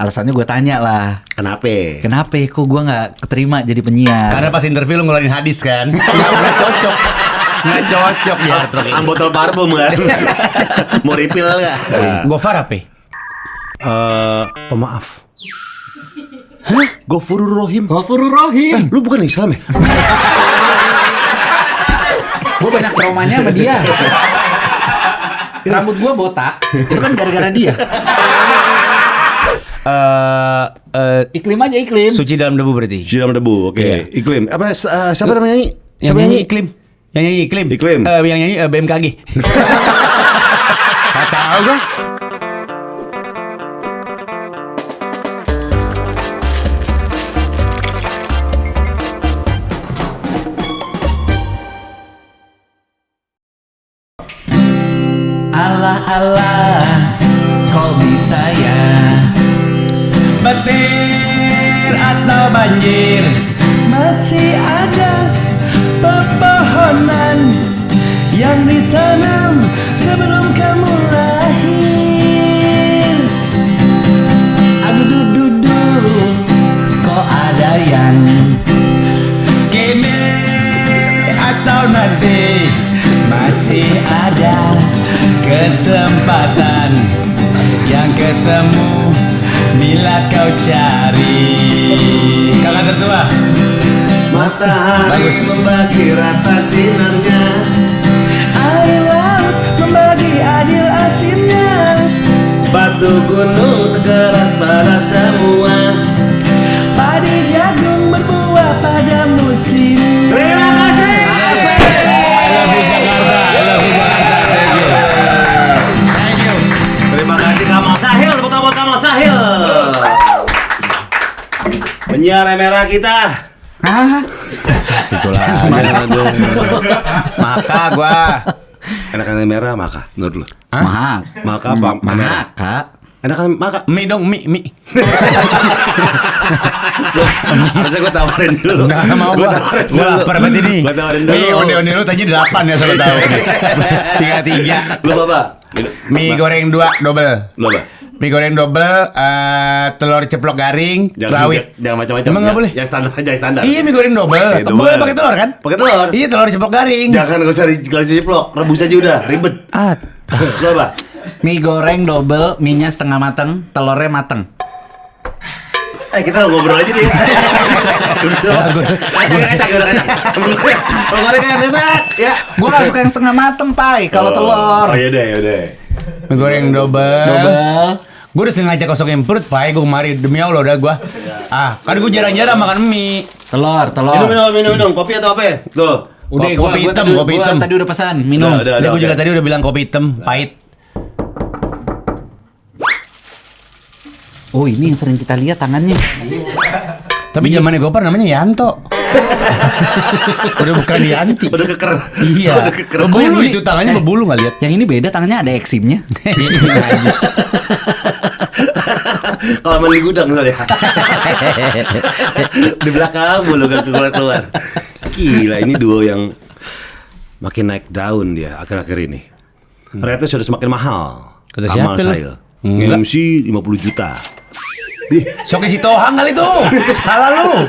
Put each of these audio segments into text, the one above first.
alasannya gue tanya lah. Kenapa kok gue gak keterima jadi penyiar? Karena pas interview lu ngeluarin hadis kan. Nggak cocok. Nggak cocok ya. Botol parfum kan. Mau refill gak? Gofar apa? Pemaaf. Hah? Ghafurur Rahim. Lu bukan Islam ya? Gue banyak traumanya sama dia. Rambut gue botak. Itu kan gara-gara dia. Iklim aja iklim. Suci dalam debu berarti. Suci dalam debu, oke. Iya. Iklim. Apa siapa namanya nyanyi? Yang nyanyi iklim. Yang nyanyi iklim. Iklim. Yang nyanyi BMKG. Gak tahu gue. Allah, kok bisa ya? Petir atau banjir, masih ada pepohonan yang ditanam sebelum kamu lahir. Aduh dudu, kok ada yang Kini atau nanti masih ada kesempatan yang ketemu bila kau cari. Kakak tertua. Matahari membagi rata sinarnya, Air laut membagi adil asinnya, batu gunung sekeras pada semua. padi jagung berbuah pada musim. Terima kasih. I love you Jakarta. I love you Jakarta. Thank you. Thank you. Terima kasih Kamal Sahil, tepuk tangan buat Kamal Sahil. Penyiar merah kita. Hah? Itulah. Maka gua. Enakan merah maka menurut lu? Mahak. Maka apa? Merah. Maka. Enakan maka. Mie dong, mie. Harusnya gue tawarin dulu. Nggak mau gua. Gua lapar banget ini. Gue tawarin dulu. Nih, onde lu tadi 8 ya soal tahu. 3. Lu apa? Mie goreng 2 double. Lu apa? Mie goreng double, telur ceplok garing, rawit. Jangan macam-macam. Emang nggak boleh? Yang standar aja, yang standar. Iya, mie goreng double. Iya, double. Boleh pakai telur kan? Pakai telur. Iya, telur ceplok garing. Jangan gak usah ciplok, rebus aja udah, ribet. Lu apa? Mie goreng double, mie-nya setengah mateng, telurnya mateng. Kita ngobrol aja deh. Kacang. Kalau goreng kan enak, ya. Gue gak suka yang setengah mateng, Pai, kalau telur. Oh iya deh. Mie goreng double. Gue udah sengaja kosongin perut, Pak. Gue kemarin demi Allah udah gue. Kan gue jarang-jarang makan mie. Telur. Minum. Kopi atau apa? Tuh. Udah, Kopi hitam. Gua tadi udah pesan, minum. Udah, Gue juga oke. tadi udah bilang kopi hitam, pahit. Oh, ini yang sering kita lihat tangannya. Tapi zamannya Gopar namanya Yanto. Udah bukan Yanti. Udah keker. Iya. Udah keker. Bebulu itu tangannya bebulu nggak lihat. Yang ini beda, tangannya ada eksimnya. Kalau main di gudang misalnya. Di belakang mulu gak keluar. Gila, ini duo yang makin naik daun dia akhir-akhir ini. Ternyata sudah semakin mahal. Kata Kamal siapa lu? Sahil. Enggak. MC 50 juta. Dih, Soke si Tohang kali tuh. Salah lu.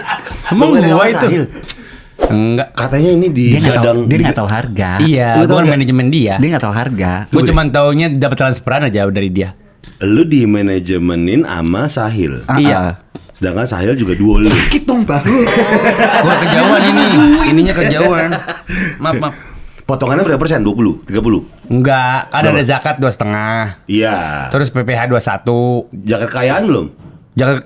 Emang bukan gua Kamal itu. Sahil. Enggak. Katanya ini di gadang. Dia nggak tahu harga. Iya, Lu tahu gua kan nggak? manajemen dia. Dia nggak tahu harga. Gue cuma taunya dapat transferan aja dari dia. Lu di manajemenin sama Sahil. Iya. Sedangkan Sahil juga duo lu. Sakit dong, Pak. Gua kejauhan ini. Ininya kejauhan. Maaf. Potongannya berapa persen? 20? 30? Enggak, kan ada Berapa? zakat 2,5. Iya. Terus PPh 21. Jaket kekayaan belum?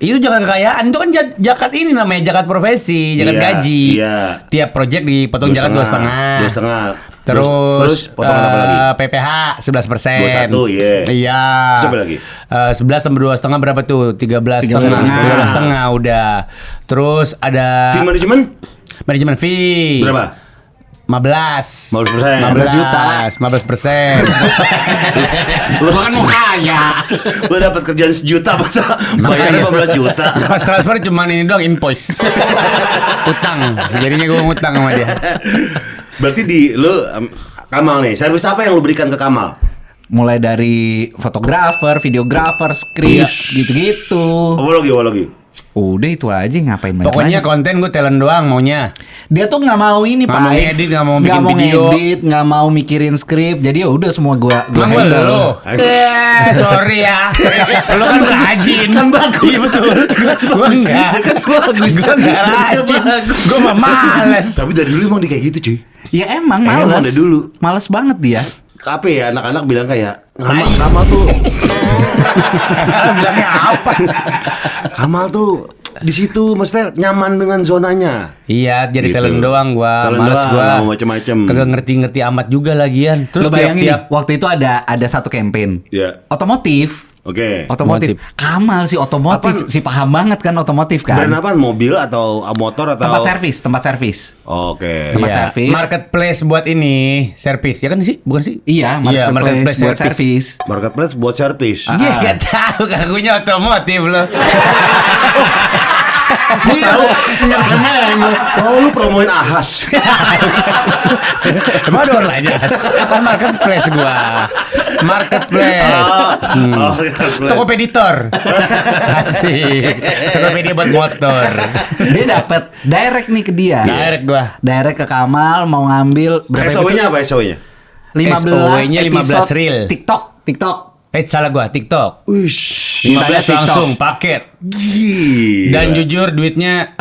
Itu jangan kekayaan, itu kan zakat ini namanya zakat profesi, zakat Iya, gaji. iya. Tiap project dipotong zakat 2,5. 2,5. Terus potongan apa lagi? PPh 11%. 21, iya. Iya. Terus apa lagi? 11 tambah 2,5 berapa tuh? 13,5. 13,5 udah. Terus ada Fee manajemen? manajemen fee. Berapa? 15. 15%. 15 juta. 15%. Lu kan mau kaya. Lu dapat kerjaan sejuta masa bayarnya 15 juta. Pas transfer cuman ini doang invoice. Utang. Jadinya gue ngutang sama dia. Berarti di lu Kamal nih, servis apa yang lu berikan ke Kamal? mulai dari fotografer, videografer, skrip, gitu-gitu. Apa lagi? Udah itu aja, ngapain banyak. Pokoknya konten gue talent doang maunya. Dia tuh nggak mau ini, Nggak Pak. mau ngedit, nggak mau bikin video. ngedit, nggak mau mikirin skrip. Jadi ya udah semua gua Emang gue handle. lo? Sorry ya. Lo kan rajin. Kan bagus. Iya betul. Gue enggak. Kan bagus. Gue enggak rajin. Gue mah males. Tapi dari dulu emang dia kayak gitu cuy. Ya emang Emang males. dari dulu. Males banget dia. Apa ya anak-anak bilang kayak Kamal tuh Bilangnya apa? Kamal tuh di situ maksudnya nyaman dengan zonanya. Iya, jadi Gitu. talent doang gua. Talent Males doang, gua. nggak mau macem-macem. Kagak ngerti-ngerti amat juga lagian. Terus Terus lo bayangin tiap-tiap nih, waktu itu ada satu campaign. Iya. Otomotif. Oke. Otomotif. Kamal sih otomotif, Apaan? si paham banget kan otomotif kan. Brand apa? Mobil atau motor atau Tempat servis. Oke. Tempat Iya, servis. marketplace buat ini, servis. Ya kan sih? Bukan sih? Iya, marketplace buat servis. Marketplace buat servis. Iya, gak tahu kakunya otomotif lo. Iya, ngerem lo. Oh, lu promoin Ahas. Emang ada online kan marketplace gua. Marketplace. Marketplace. Tokopeditor. Asik. Tokopedia buat motor. Dia dapat direct nih ke dia. Direct gua. Direct ke Kamal mau ngambil berapa SOW-nya apa SOW-nya? 15 SOW-nya 15 episode reel. TikTok. Salah gua, TikTok. Wish. 15 TikTok. langsung paket. Gila. Dan jujur duitnya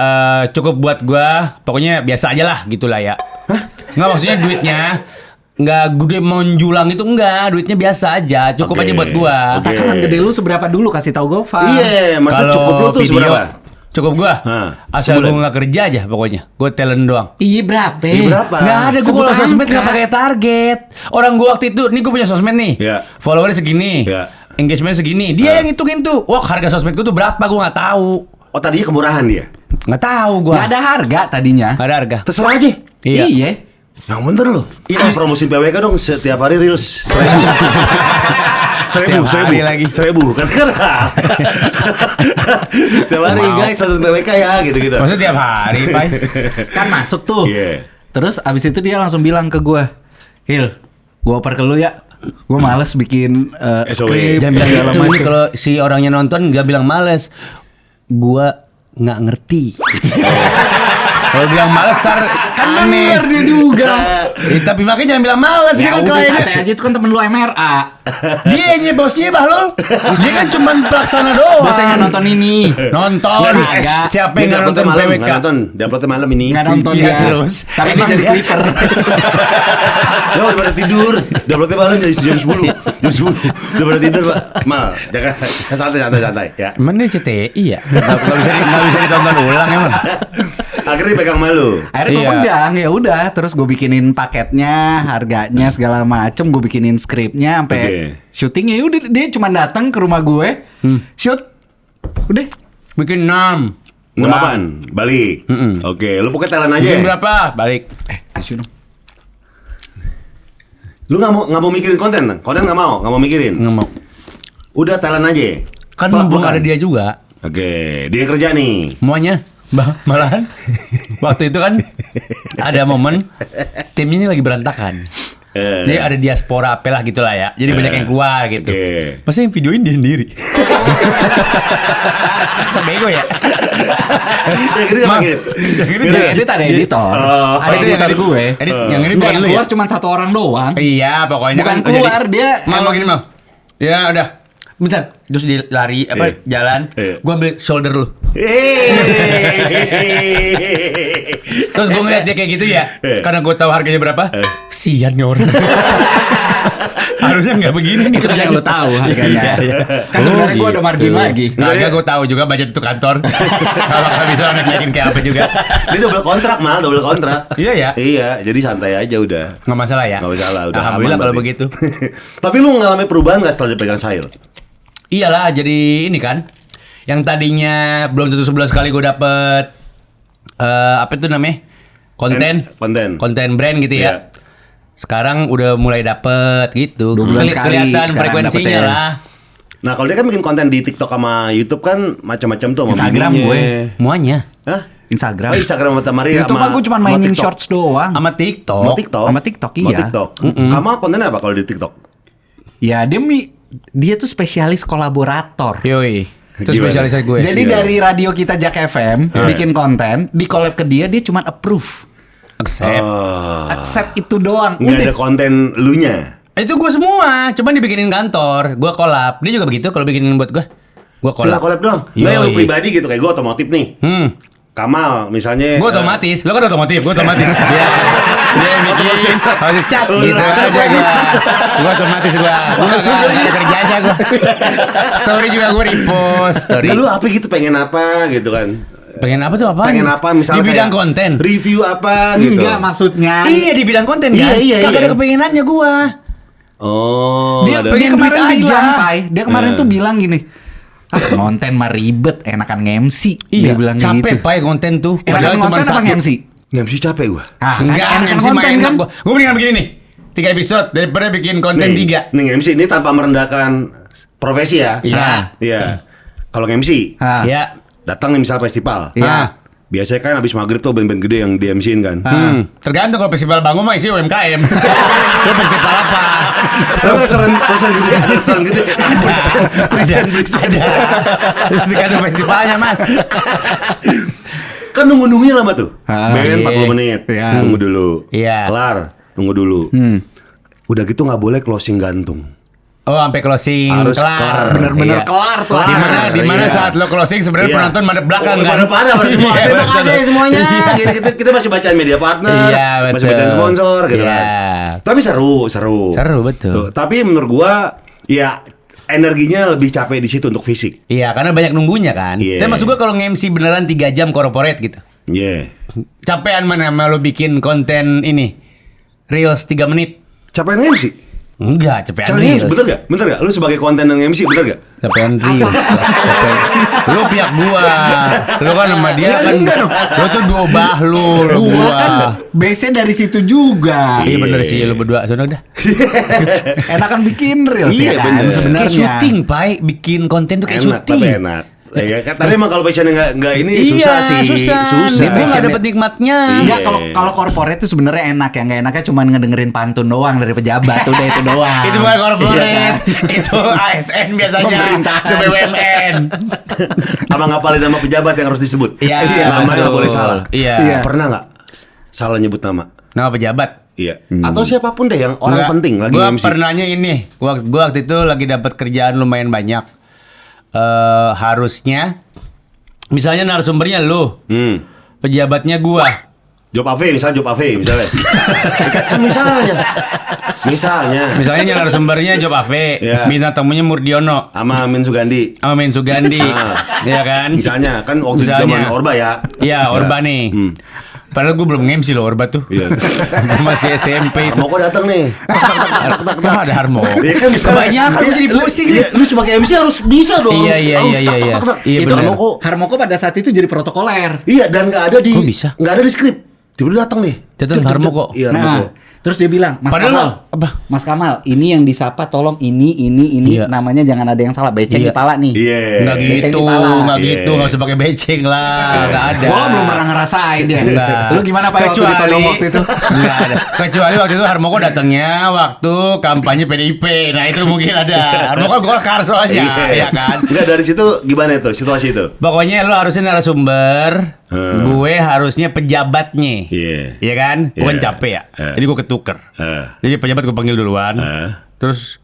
cukup buat gua. Pokoknya biasa aja lah gitulah ya. Nggak, maksudnya duitnya nggak gede menjulang itu, enggak, duitnya biasa aja, cukup Oke. aja buat gua. Oke. Takaran gede lu seberapa dulu kasih tahu Gova. Iya, maksudnya Kalau cukup lu tuh video, seberapa? cukup gua. Hah, Asal sebulan? gua nggak kerja aja pokoknya. Gua talent doang. Iya berapa? Iya, berapa? Nggak ada, gua Sebut kalau sosmed angka. nggak pakai target. Orang gua waktu itu, nih gua punya sosmed nih. Iya. Followernya segini. Iya. Engagement segini. Dia yang hitungin tuh. Wah, harga sosmed gua tuh berapa? Gua nggak tahu. Oh, tadinya kemurahan dia. Nggak tahu gua. Nggak ada harga tadinya. Nggak ada harga. Terserah aja. Iya. Yang bener loh. Iya. Promosiin PWK dong setiap hari reels. Setiap hari lagi. 1000 kan. Setiap hari Mau. guys tonton PWK ya gitu-gitu. Maksudnya tiap hari, Pai. Kan masuk tuh. Iya. Terus abis itu dia langsung bilang ke gua, Hil, gua oper ke lu ya. Gua males bikin SOW. skrip Jangan bilang segala gitu, ini macem. kalau si orangnya nonton nggak bilang males, gua nggak ngerti. Kalau bilang males tar Kan aneh. bener dia juga. Tapi makanya jangan bilang males, Ya dia kan udah kliennya. santai aja, itu kan temen lu MRA. Dia yang bosnya bahlul. Dia kan cuma pelaksana doang. Bosnya nggak nonton ini. Nonton. Nggak. Siapa yang nggak nonton malam, PWK? nggak nonton. Diuploadnya malam ini. Nggak nonton Iya, dia. terus. Tapi dia jadi clipper. Ya udah pada tidur. Diuploadnya malam jadi jam 10. Jam 10. Udah pada tidur, Pak. Mal, jangan santai ya. Emang dia CTI ya? Nggak bisa ditonton ulang emang. Akhirnya pegang malu. Akhirnya gue Iya. pegang, ya udah. Terus gue bikinin paketnya, harganya segala macem. Gue bikinin skripnya sampai Oke. syutingnya. Udah dia cuma datang ke rumah gue, shoot, udah. Bikin 6. 6 apaan? Balik. Oke, lu pokoknya talent aja. Bikin berapa? Balik. Tisu dong. Lu nggak mau mikirin konten? Konten nggak mau mikirin. Nggak mau. Udah talent aja. Kan belum ada dia juga. Oke, dia yang kerja nih. Semuanya. Malahan waktu itu kan ada momen timnya ini lagi berantakan. Jadi ada diaspora apalah gitulah ya. Jadi banyak yang keluar gitu. Oke. Masa yang videoin dia sendiri. Bego ya. Yang ini siapa kirim? Yang edit ada editor. Oh. Ada Itu editor yang gue. yang ini Nggak, bukan yang lu ya? keluar cuma satu orang doang. Iya, pokoknya Bukan kan keluar, dia mau emang- gini mau. Ya udah. Bentar, terus dia lari apa jalan. Iya. Gua ambil shoulder lu. Hehehe. Terus gue ngeliat dia kayak gitu ya, karena gue tahu harganya berapa. Sian nih orang. Harusnya nggak begini nih. Itu kan yang lo tahu harganya. Iya, iya. Kan sebenarnya gue ada margin lagi. Kagak, gue tahu juga budget itu kantor. Kalau nggak bisa naikin kayak apa juga. Dia double kontrak mal, double kontrak. Iya ya. Iya, jadi santai aja udah. Nggak masalah ya. Nggak masalah, udah Alhamdulillah aman kalau berarti. begitu. Tapi lu ngalami perubahan nggak setelah dipegang Sahil? Iyalah, jadi ini kan, yang tadinya belum tentu sebulan sekali gue dapet apa itu namanya konten brand gitu ya. Iya. Sekarang udah mulai dapet gitu. 2 bulan sekali Kelihatan sekarang frekuensinya dapetnya. lah. Nah kalau dia kan bikin konten di TikTok sama YouTube kan macam-macam tuh sama Instagram bininya. gue. Semuanya. Hah? Instagram. Oh Instagram sama Tamari YouTube mah gue cuma mainin TikTok. shorts doang. Sama TikTok. Sama TikTok. Sama TikTok, Sama iya. TikTok. Kamu kontennya apa kalau di TikTok? Ya dia tuh spesialis kolaborator. Yoi. Itu Gimana? spesialisasi gue. Jadi Iya. dari radio kita Jak FM bikin konten, di collab ke dia cuma approve. Accept. Oh. Accept itu doang. Nggak Udah. ada konten lunya. Itu gue semua, cuman dibikinin kantor, gue collab. Dia juga begitu kalau bikinin buat gue Tinggal collab. collab doang. Nggak yang lu Yoi. pribadi gitu, kayak gue otomotif nih. Kamal misalnya. Gue otomatis, lo kan otomotif, gue otomatis. Dia yang bikin, harus cap gitu aja gue. Gue otomatis gue kerja aja gue. Story juga gue repost, story. Nah, lu apa gitu pengen apa gitu kan? Pengen apa tuh apaan? Pengen apa misalnya di bidang kayak konten. Review apa gitu. Enggak maksudnya. Iya di bidang konten kan. Iya, Kagak iya. ada kepengenannya gue. Oh, Dia, ada. dia pengen kemarin duit aja. bilang, Pai. Dia kemarin tuh bilang gini. Konten mah ribet, enakan nge-MC. Iya, Dia bilang capek gitu. Pai konten tuh. Enakan konten apa nge-MC? Nggak bisa capek gua. Enggak, enakan MC konten main kan? Gue mendingan begini nih. 3 episode daripada bikin konten 3. Nih MC ini tanpa merendahkan profesi ya. Iya. Iya. Kalau MC Ah. Ya. datang nih misal festival. Iya. Biasanya kan habis maghrib tuh band-band gede yang di MC-in kan. Tergantung kalau festival bangun mah isi UMKM. Lu festival apa? Tapi restoran gede, restoran gede. Ada. Tergantung festivalnya, Mas. Kan nunggu-nunggunya lama tuh. Band Iya. 40 menit. Iya. Tunggu dulu. Iya. Kelar, tunggu dulu. Udah gitu nggak boleh closing gantung. Oh, sampai closing Harus kelar. Bener-bener Iya. kelar tuh. Di mana Iya. saat lo closing sebenarnya Iya. penonton madep belakang Oh, kan. pada semua. Iya, Terima betul. kasih semuanya. Kita masih bacain media partner, Iya, masih betul. bacain sponsor gitu Iya. kan. Tapi seru. Seru, betul. Tuh, tapi menurut gua ya energinya lebih capek di situ untuk fisik. Iya, karena banyak nunggunya kan. Iya. Tapi maksud gue kalau nge-MC beneran 3 jam corporate gitu. Iya. Capean mana sama lo bikin konten ini? Reels 3 menit. Capek MC. Enggak, capean Capek MC, Reels. bener gak? Bener gak? Lu sebagai konten yang MC, bener gak? Capean Reels. Lu pihak gua. Lu kan sama dia Ya, kan. enggak dong. Lu tuh dua bahlu. Gua kan base-nya dari situ juga. Iya bener sih lu berdua. Sono udah. Enakan bikin reels Iya, ya kan bener. sebenarnya. Kayak syuting, Pai. Bikin konten tuh kayak Enak, syuting. tapi enak. Ya, kan? Tapi emang kalau passionnya nggak ini Iya, susah sih. susah. Dia nggak Passionnya. dapet nikmatnya. Enggak, kalau corporate itu sebenarnya enak ya. Enggak enaknya cuma ngedengerin pantun doang dari pejabat. Udah itu doang. Itu bukan corporate, Iya kan? itu ASN biasanya, Pemerintahan. itu BUMN. Sama ngapalin nama pejabat yang harus disebut. Iya, Namanya nggak betul. boleh salah. Iya. Pernah nggak salah nyebut nama? Nama pejabat. Iya. Atau siapapun deh yang orang Nggak, penting lagi gua MC. pernahnya ini, gua waktu itu lagi dapat kerjaan lumayan banyak. Harusnya, misalnya narasumbernya lu, pejabatnya gua. Job AV misalnya misalnya. Kan misalnya Misalnya narasumbernya Job AV, Iya. bintang tamunya Murdiono, sama Amin Sugandi. sama Men Sugandi, ya kan? Misalnya kan waktu zaman Misalnya. Orba ya. Iya, Orba nih. Padahal gue belum nge-MC loh Orba tuh. Iya. Gua masih SMP itu. Mau kok datang nih. Kok ada Harmo? Iya kan bisa. Kebanyakan gue jadi pusing. Iya, lu sebagai MC harus bisa dong. Iya, harus- iya, harus iya, tak, iya, tak, tak, tak. iya, Itu benar. Harmoko. Harmoko pada saat itu jadi protokoler. Iya, dan nggak ada di Kok bisa? nggak ada di skrip. Tiba-tiba datang nih. Datang Duk, duk, Harmoko. duk. Iya, Nah, Harmoko. terus dia bilang, Mas Padahal Kamal, apa? Mas Kamal, ini yang disapa tolong ini, Iya. namanya jangan ada yang salah, beceng Iya. di pala nih. Iya. Nggak Beceng gitu, di pala. nggak Iya. gitu, nggak usah pakai beceng lah, nggak ada. Gua belum pernah ngerasain dia. Enggak. Lu gimana Pak waktu ditodong waktu itu? Enggak ada. Kecuali waktu itu Harmoko datangnya waktu kampanye PDIP. Nah itu mungkin ada. Harmoko Golkar soalnya, ya kan. Enggak, dari situ gimana itu situasi itu? Pokoknya lo harusnya narasumber, gue harusnya pejabatnya. Iya. Iya kan? Bukan Iya. capek ya. Iya. Jadi gue ketuker. Jadi pejabat gue panggil duluan. Terus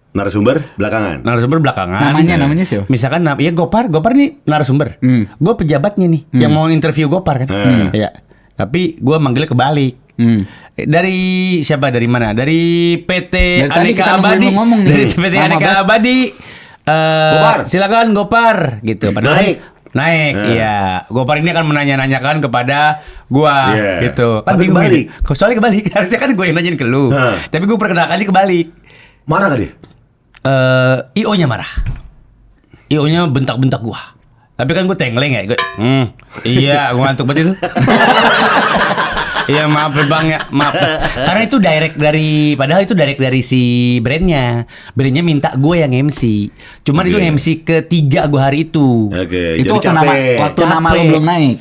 Narasumber belakangan. narasumber belakangan. Namanya siapa? Misalkan ya Gopar nih narasumber. Gue pejabatnya nih yang mau interview Gopar kan. Iya. Tapi gue manggilnya kebalik. Dari siapa? Dari mana? Dari PT Dari tadi Aneka kita nungguin Abadi. lu ngomong nih. Dari PT Lama Aneka banget. Abadi. Gopar. Silakan Gopar gitu. Padahal Naik. iya. Gopar ini akan menanya-nanyakan kepada gua Iya. gitu. Tapi bingung kebalik. ini. Kok soalnya kebalik? Harusnya kan gue yang nanyain ke lu. Tapi gue perkenalkan dia kebalik. Marah gak dia? IO-nya marah. IO-nya bentak-bentak gua. Tapi kan gue tengleng ya. Iya, gue ngantuk banget itu. Iya maaf bang ya, maaf. Karena itu padahal itu direct dari si brandnya. Brandnya minta gue yang MC. Cuman itu Oke. MC ketiga gue hari itu. Oke, Itu jadi waktu capek. nama lu belum naik.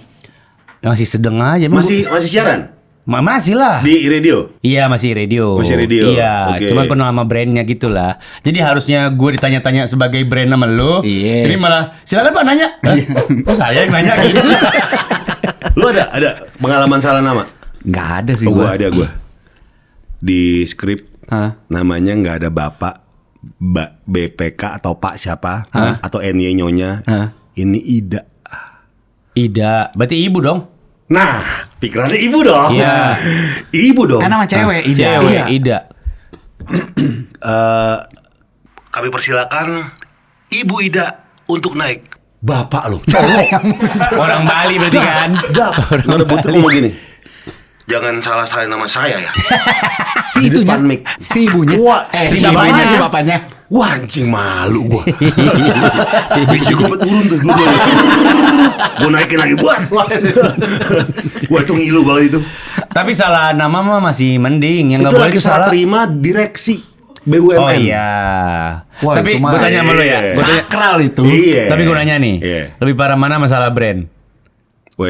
Masih sedang aja. emang Masih siaran? Masih lah. Di radio. Iya masih radio. Masih radio, Iya, oke. cuma kenal sama brandnya gitu lah. Jadi harusnya gue ditanya-tanya sebagai brand sama lu. Iya. Ini malah silakan Pak nanya. Oh saya yang nanya gitu. Lu ada pengalaman salah nama? Nggak ada sih Oh, gua. gua. Di skrip Hah? namanya nggak ada bapak, BPK atau Pak siapa atau NY nyonya. Hah? Ini Ida. Ida, berarti ibu dong. Nah, pikirannya ibu dong. Iya. Ibu dong. Kan nama cewek, Ida. Cewek Iya. Ida. Kami persilakan Ibu Ida untuk naik. Bapak lo, cowok. Orang Bali berarti kan. Nggak ada butuh ngomong gini. Jangan salah-salahin nama saya ya. Si Di itunya, depan mic. si ibunya. Wah, Si bapaknya. bapaknya, si bapaknya. Wah anjing malu gua. Biji gua turun tuh dulu. Gua naikin lagi buat. Gua tuh ngilu banget itu. Tapi salah nama mah masih mending. Yang nggak Itu boleh lagi itu salah. terima direksi BUMN. Oh iya. Wah, Tapi itu mah- gue tanya sama lu ya. Iya. Gua tanya- Sakral itu. Iya. Tapi gue nanya nih. Iya. Lebih parah mana masalah brand? Wah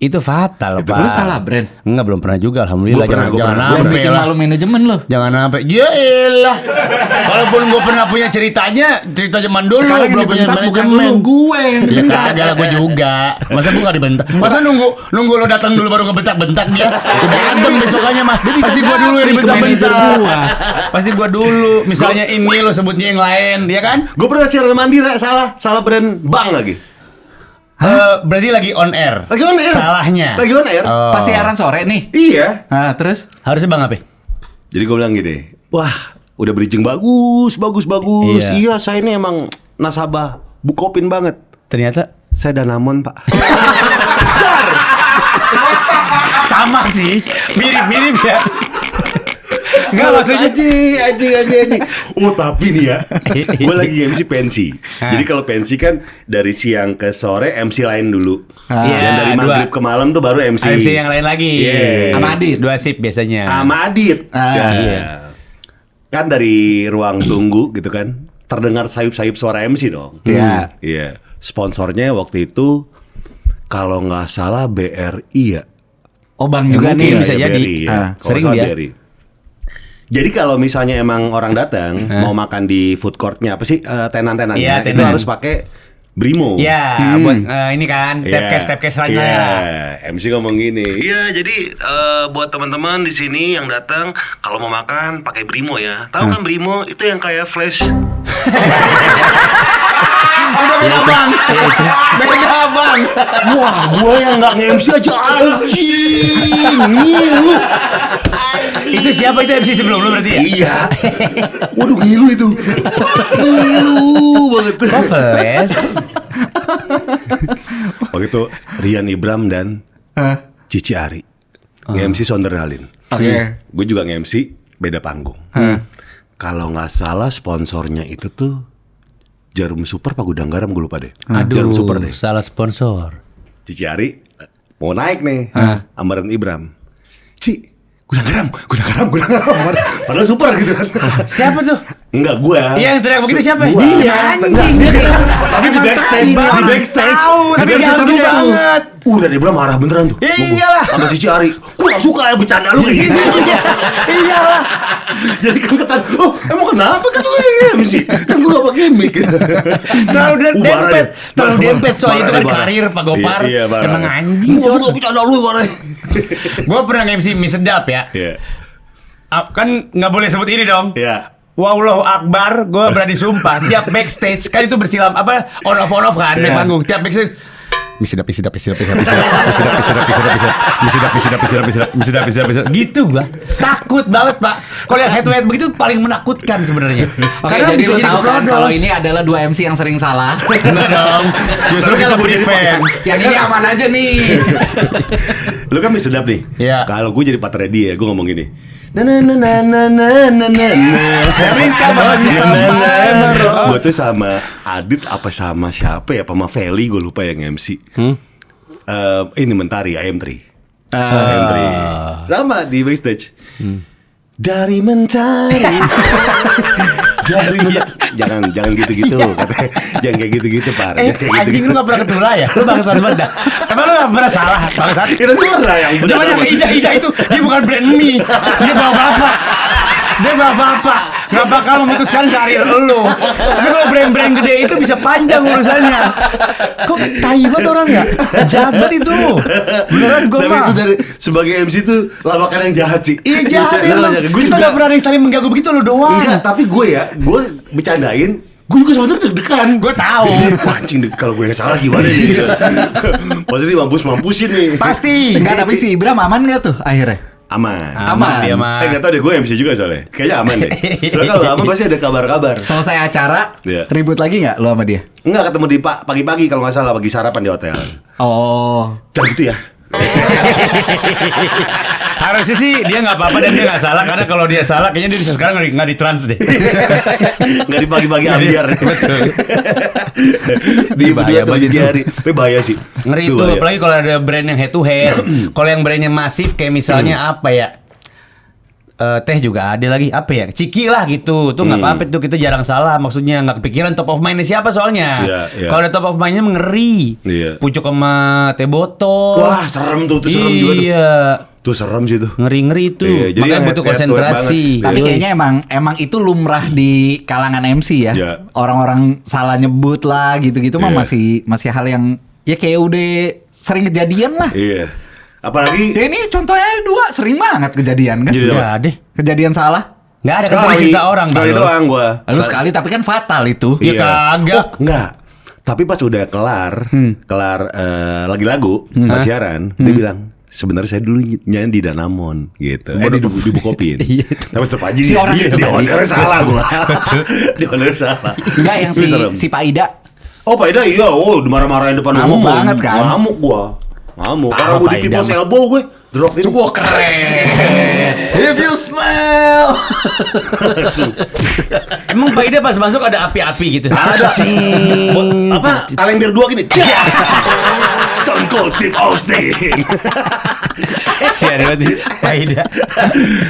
Itu fatal, Itu Pak. Lu salah brand. Enggak, belum pernah juga. Alhamdulillah. Gua pernah, Jangan gua pernah. Jangan sampai bikin lah. malu manajemen lu. Jangan sampai. Ya elah. Walaupun gue pernah punya ceritanya, cerita zaman dulu. Sekarang yang belum punya dibentak bukan manajemen. lu, gue yang Ya kagak lah, gue juga. Masa gue gak dibentak? Masa nunggu lo datang dulu baru ngebentak-bentak dia? Udah adem besokannya mah. Dia bisa Pasti gue dulu yang japri ke manajer dibentak-bentak. gua. Pasti gue dulu. Misalnya ini lo sebutnya yang lain, ya kan? Gue pernah siaran mandiri salah brand bank lagi. Berarti lagi on air. Lagi on air. Salahnya. Lagi on air. Oh. Pas siaran sore nih. Iya. Nah, terus? Harusnya bang apa? Jadi gue bilang gini, wah udah bridging bagus. Iya. Iya saya ini emang nasabah Bukopin banget. Ternyata Saya Danamon pak. sama sih. Mirip-mirip ya. Enggak maksudnya. Aji. Oh tapi nih ya, gue lagi MC pensi. Jadi kalau pensi kan dari siang ke sore MC lain dulu. Iya, Dan dari maghrib dua. ke malam tuh baru MC. MC yang lain lagi. Iya. Sama Adit. 2 shift biasanya. Sama Adit. Ah, Ya. iya. Kan dari ruang tunggu gitu kan, terdengar sayup-sayup suara MC dong. Iya. Iya. Sponsornya waktu itu kalau nggak salah BRI ya. Oh, Bang juga mungkin nih. bisa ya, jadi. BRI, ya. Ah, Kalau sering nggak salah dia. BRI. Jadi kalau misalnya emang orang datang mau makan di food courtnya apa sih tenan-tenannya Iya, itu tenan. harus pakai Brimo. Ya, buat ini kan tapcase lainnya. Iya, ya. MC ngomong gini. Iya, jadi buat teman-teman di sini yang datang kalau mau makan pakai Brimo ya. Tahu kan Brimo itu yang kayak flash. Udah beda bang. Beda bang. Wah, gue yang nggak nge-MC aja anjing. Ngilu. Itu siapa itu MC sebelum lu berarti ya? Iya. Waduh ngilu itu. Ngilu banget. Kok flash? Waktu itu Rian Ibram dan Cici Ari nge-MC Sondernalin. Oke. Gue juga nge-MC beda panggung. Kalau nggak salah sponsornya itu tuh Jarum Super apa Gudang Garam gue lupa deh. Jarum Super deh. Salah sponsor. Cici Ari mau naik nih sama Rian Ibram. Ci, Gudang Garam. Padahal super gitu kan. Siapa tuh? Enggak gue. Iya, yang teriak begitu siapa? Gua. Dia, anjing. Tapi di backstage, Tahu, di backstage. tahu, Di tapi backstage ganggu tuh. banget. Udah dia bilang marah beneran tuh. Iyalah. Sama Cici Ari. Gue gak suka ya bercanda lu kayak gitu. Iyalah. Jadi kan ketan, oh emang kenapa kan lu yang MC? Kan gue gak pakai mic. Terlalu Marah dempet. dia. Terlalu Marah, dempet soalnya itu kan marah. karir Pak Gopar. Iya, marah. Emang anjing. Gue gak suka bercanda lu marah. Gue pernah nge-MC mie sedap ya. Iya. Kan nggak boleh sebut ini dong. Iya. Wallahu Akbar, gue berani sumpah. Tiap backstage kan itu bersilam apa on off kan naik panggung. Tiap backstage gitu gua. Takut banget, Pak. Kalau yang head to head begitu paling menakutkan sebenarnya. Oke, jadi lu tahu kan kalau ini adalah 2 MC yang sering salah. enggak dong. Justru kita prevent. Yang ini aman aja nih. Lu kan mie sedap nih. Iya. Kalau gue jadi partner dia, gue ngomong gini. Dari Sabang sampai Merauke. Gue tuh sama Adit apa sama siapa ya, sama Feli gue lupa yang MC. Ini Mentari AM3. AM3. Sama di backstage. Dari Mentari jangan gitu-gitu katanya. Jangan kayak gitu-gitu, Pak. Jangan kayak Anjing gitu-gitu. lu gak pernah ketemu ya? Lu bangsat banget dah. Emang lu gak pernah salah bangsat? Itu pernah yang benar. Coba yang Ija itu dia bukan brand mie, dia bapak-bapak. Dia bapak-bapak, gak bakal memutuskan karir lu. Tapi kalau brand-brand gede itu bisa panjang urusannya. Kok tai banget orang ya? Jahat banget itu. Beneran gue Tapi mah. itu dari sebagai MC itu lawakan yang jahat sih. Iya jahat emang. Gue Kita juga gak pernah ada yang saling mengganggu begitu lu doang. enggak, tapi gue bercandain. Gue juga sebenarnya deg-degan. Gue tahu. Wah, anjing, kalau gue yang salah gimana nih? Pasti mampusin nih. Pasti. Enggak, tapi si Ibram aman gak tuh akhirnya? Aman. Aman. Dia mah. Nggak tahu deh, gue MC juga soalnya. Kayaknya aman deh. Soalnya kalau aman pasti ada kabar-kabar. Selesai acara, Iya. ribut lagi nggak lo sama dia? Enggak, ketemu di pagi-pagi kalau nggak salah, pagi sarapan di hotel. Oh, Jangan gitu ya. Harusnya sih dia nggak apa-apa dan dia nggak salah karena kalau dia salah kayaknya dia bisa sekarang nggak di trans deh. Nggak di pagi-pagi ambiar. Betul. Di Bahaya berdua banget pagi itu. hari. Tapi bahaya sih. Ngeri Itu tuh, bahaya. apalagi kalau ada brand yang head to head. Kalau yang brandnya masif kayak misalnya apa ya? Teh juga ada lagi apa ya? Ciki lah gitu. Tuh nggak apa-apa tuh, kita jarang salah. Maksudnya nggak kepikiran top of mind siapa soalnya. Iya, iya. Kalau ada top of mind-nya mengeri. Iya. Pucuk sama teh botol. Wah, serem tuh serem juga tuh. Iya. Tuh serem sih tuh. Ngeri-ngeri itu. Iya, jadi Makanya yang butuh head to head konsentrasi. banget. tapi Iya. kayaknya emang itu lumrah di kalangan MC ya. Iya. Orang-orang salah nyebut lah gitu-gitu mah Iya. masih hal yang ya kayak udah sering kejadian lah. Iya. Apalagi Ya ini contohnya dua sering banget kejadian kan. Jadi Nggak deh. Kejadian salah. Nggak ada kan cerita orang. sekali Bang. doang gua. Lalu sekali tapi kan fatal itu. Ya kagak. Oh, enggak. Tapi pas udah kelar lagi lagu, pas siaran, dia bilang, sebenarnya saya dulu nyanyi di Danamon gitu. Di Bukopin. Iya. Tapi tetap aja Si orang itu di tadi. order salah gua. Di order salah. Enggak yang Itu serem. si Pak Ida. Oh, Pak Ida iya, dimarah-marahin depan Ngamuk umum. banget kan? Ngamuk gua. Ngamuk. Apa Karena gua di Pak Ida people's mah? elbow gue. Drop itu gua Keren. If you smell. langsung. Emang Pak Ida pas masuk ada api-api gitu. Ada sih. Apa? Kalender 2 gini. Stone Cold Steve Austin. Sian banget Pak Ida.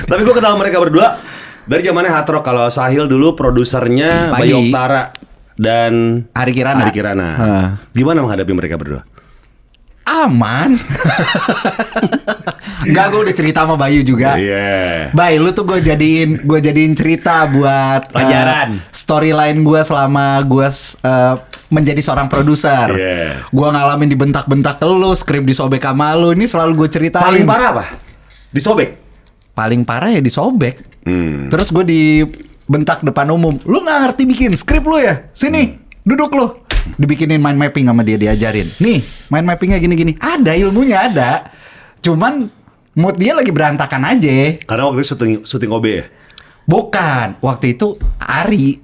Tapi gue kenal mereka berdua dari zamannya Hard Rock. Kalau Sahil dulu produsernya Pagi. Bayu Oktara dan Hari Kirana. Hari Kirana. Hah. Gimana menghadapi mereka berdua? Aman. Enggak, gue udah cerita sama Bayu juga. Iya. Bay, lu tuh gue jadiin cerita buat Pelajaran. storyline gue selama gue menjadi seorang produser. Iya. Gue ngalamin dibentak-bentak lu, skrip disobek sama lu. Ini selalu gue ceritain. Paling parah apa? Disobek. Paling parah ya disobek. Terus gue dibentak depan umum. Lu nggak ngerti bikin skrip lu ya? Sini, duduk lu. Dibikinin mind mapping sama dia, diajarin. Nih, mind mappingnya gini-gini. Ada ilmunya ada. Cuman mood dia lagi berantakan aja. Karena waktu itu syuting OB ya. Bukan, waktu itu Ari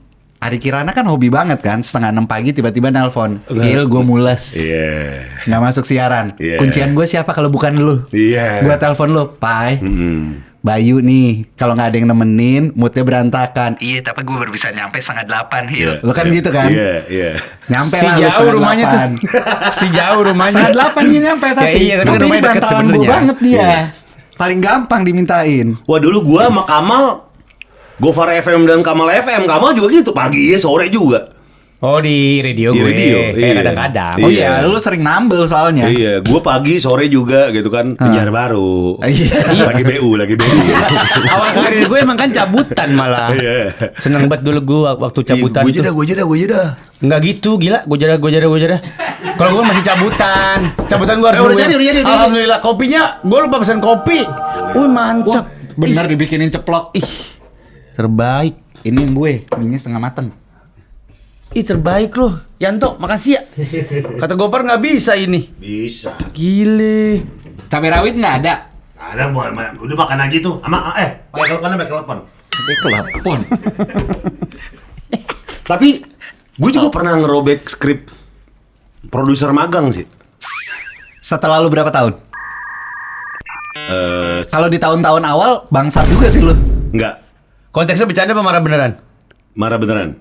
Kirana kan hobi banget kan. 5:30 pagi tiba-tiba nelpon. Gil, gue mules. Iya. Nggak masuk siaran. Iya. Kuncian gue siapa kalau bukan lu? Iya. Gue telepon lu, Pai. Bayu nih, kalau nggak ada yang nemenin, moodnya berantakan. Iya, tapi gue baru bisa nyampe 7:30, Hil. Iya. Lo kan gitu kan? Iya, iya. Nyampe Si lah lu jauh rumahnya tuh. 7:30. Si jauh rumahnya. 7:30 dia nyampe tapi. Ya iya, tapi kan ini rumahnya deket bantalan gue sebenarnya. banget dia. Iya. Paling gampang dimintain. Wah, dulu gua sama Kamal Gofar FM dan Kamal FM. Kamal juga gitu, pagi ya, sore juga. Oh di radio Di gue. radio, Kayak iya. kadang-kadang. Oh Iya. iya, lu sering nambel soalnya. Iya, gua pagi, sore juga gitu kan, penyiar baru. Iya. Lagi BU. Awal karir gue emang kan cabutan malah. Iya. Seneng banget dulu gue waktu cabutan Gue jeda, tuh. gue jeda. Enggak gitu, gila. Gue jada. Kalau gue masih cabutan. Cabutan gue harus udah nunggu jadi, yang- udah jadi. Alhamdulillah kopinya gue lupa pesan kopi. Wih mantap. Bener dibikinin ceplok. Ih, terbaik. Ini yang gue, minyak setengah mateng. Ih terbaik loh. Yanto, makasih ya. Kata Gopar nggak bisa ini. Bisa. Gile. Cabai rawit nggak ada. Ada, udah makan aja tuh. Pakai telepon. Telepon. Tapi gue juga pernah ngerobek skrip produser magang sih. Setelah lu berapa tahun? Kalau di tahun-tahun awal, bangsat juga sih lu. Enggak, Konteksnya bercanda apa marah beneran? marah beneran.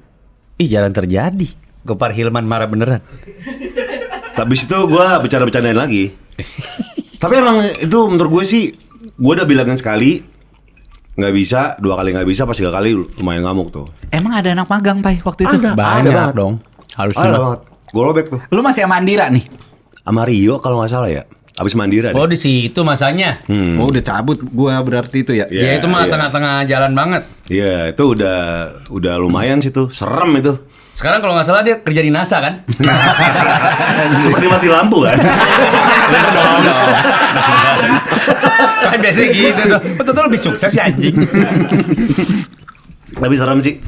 Ih jarang terjadi. Gopar Hilman marah beneran. Habis itu gue bercanda-bercandain lagi. Tapi emang itu menurut gue sih, gue udah bilangin sekali, nggak bisa, 2 kali nggak bisa, pas 3 kali lumayan ngamuk tuh. Emang ada anak magang, Pai, waktu itu? Ada. Banyak banget. dong. Harusnya. Ada banget. Golobek tuh. Lu masih sama Andira nih? Sama Rio kalau nggak salah ya. Abis Mandira Oh deh. di situ masanya. Oh, udah cabut gua berarti itu ya. Iya, Ya itu mah iya. tengah-tengah jalan banget. Iya, itu udah lumayan sih tuh. Serem itu. Sekarang kalau nggak salah dia kerja di NASA kan? Seperti mati lampu kan. Serem dong. Kan biasanya gitu tuh. Betul-betul lebih sukses ya anjing. Tapi serem sih.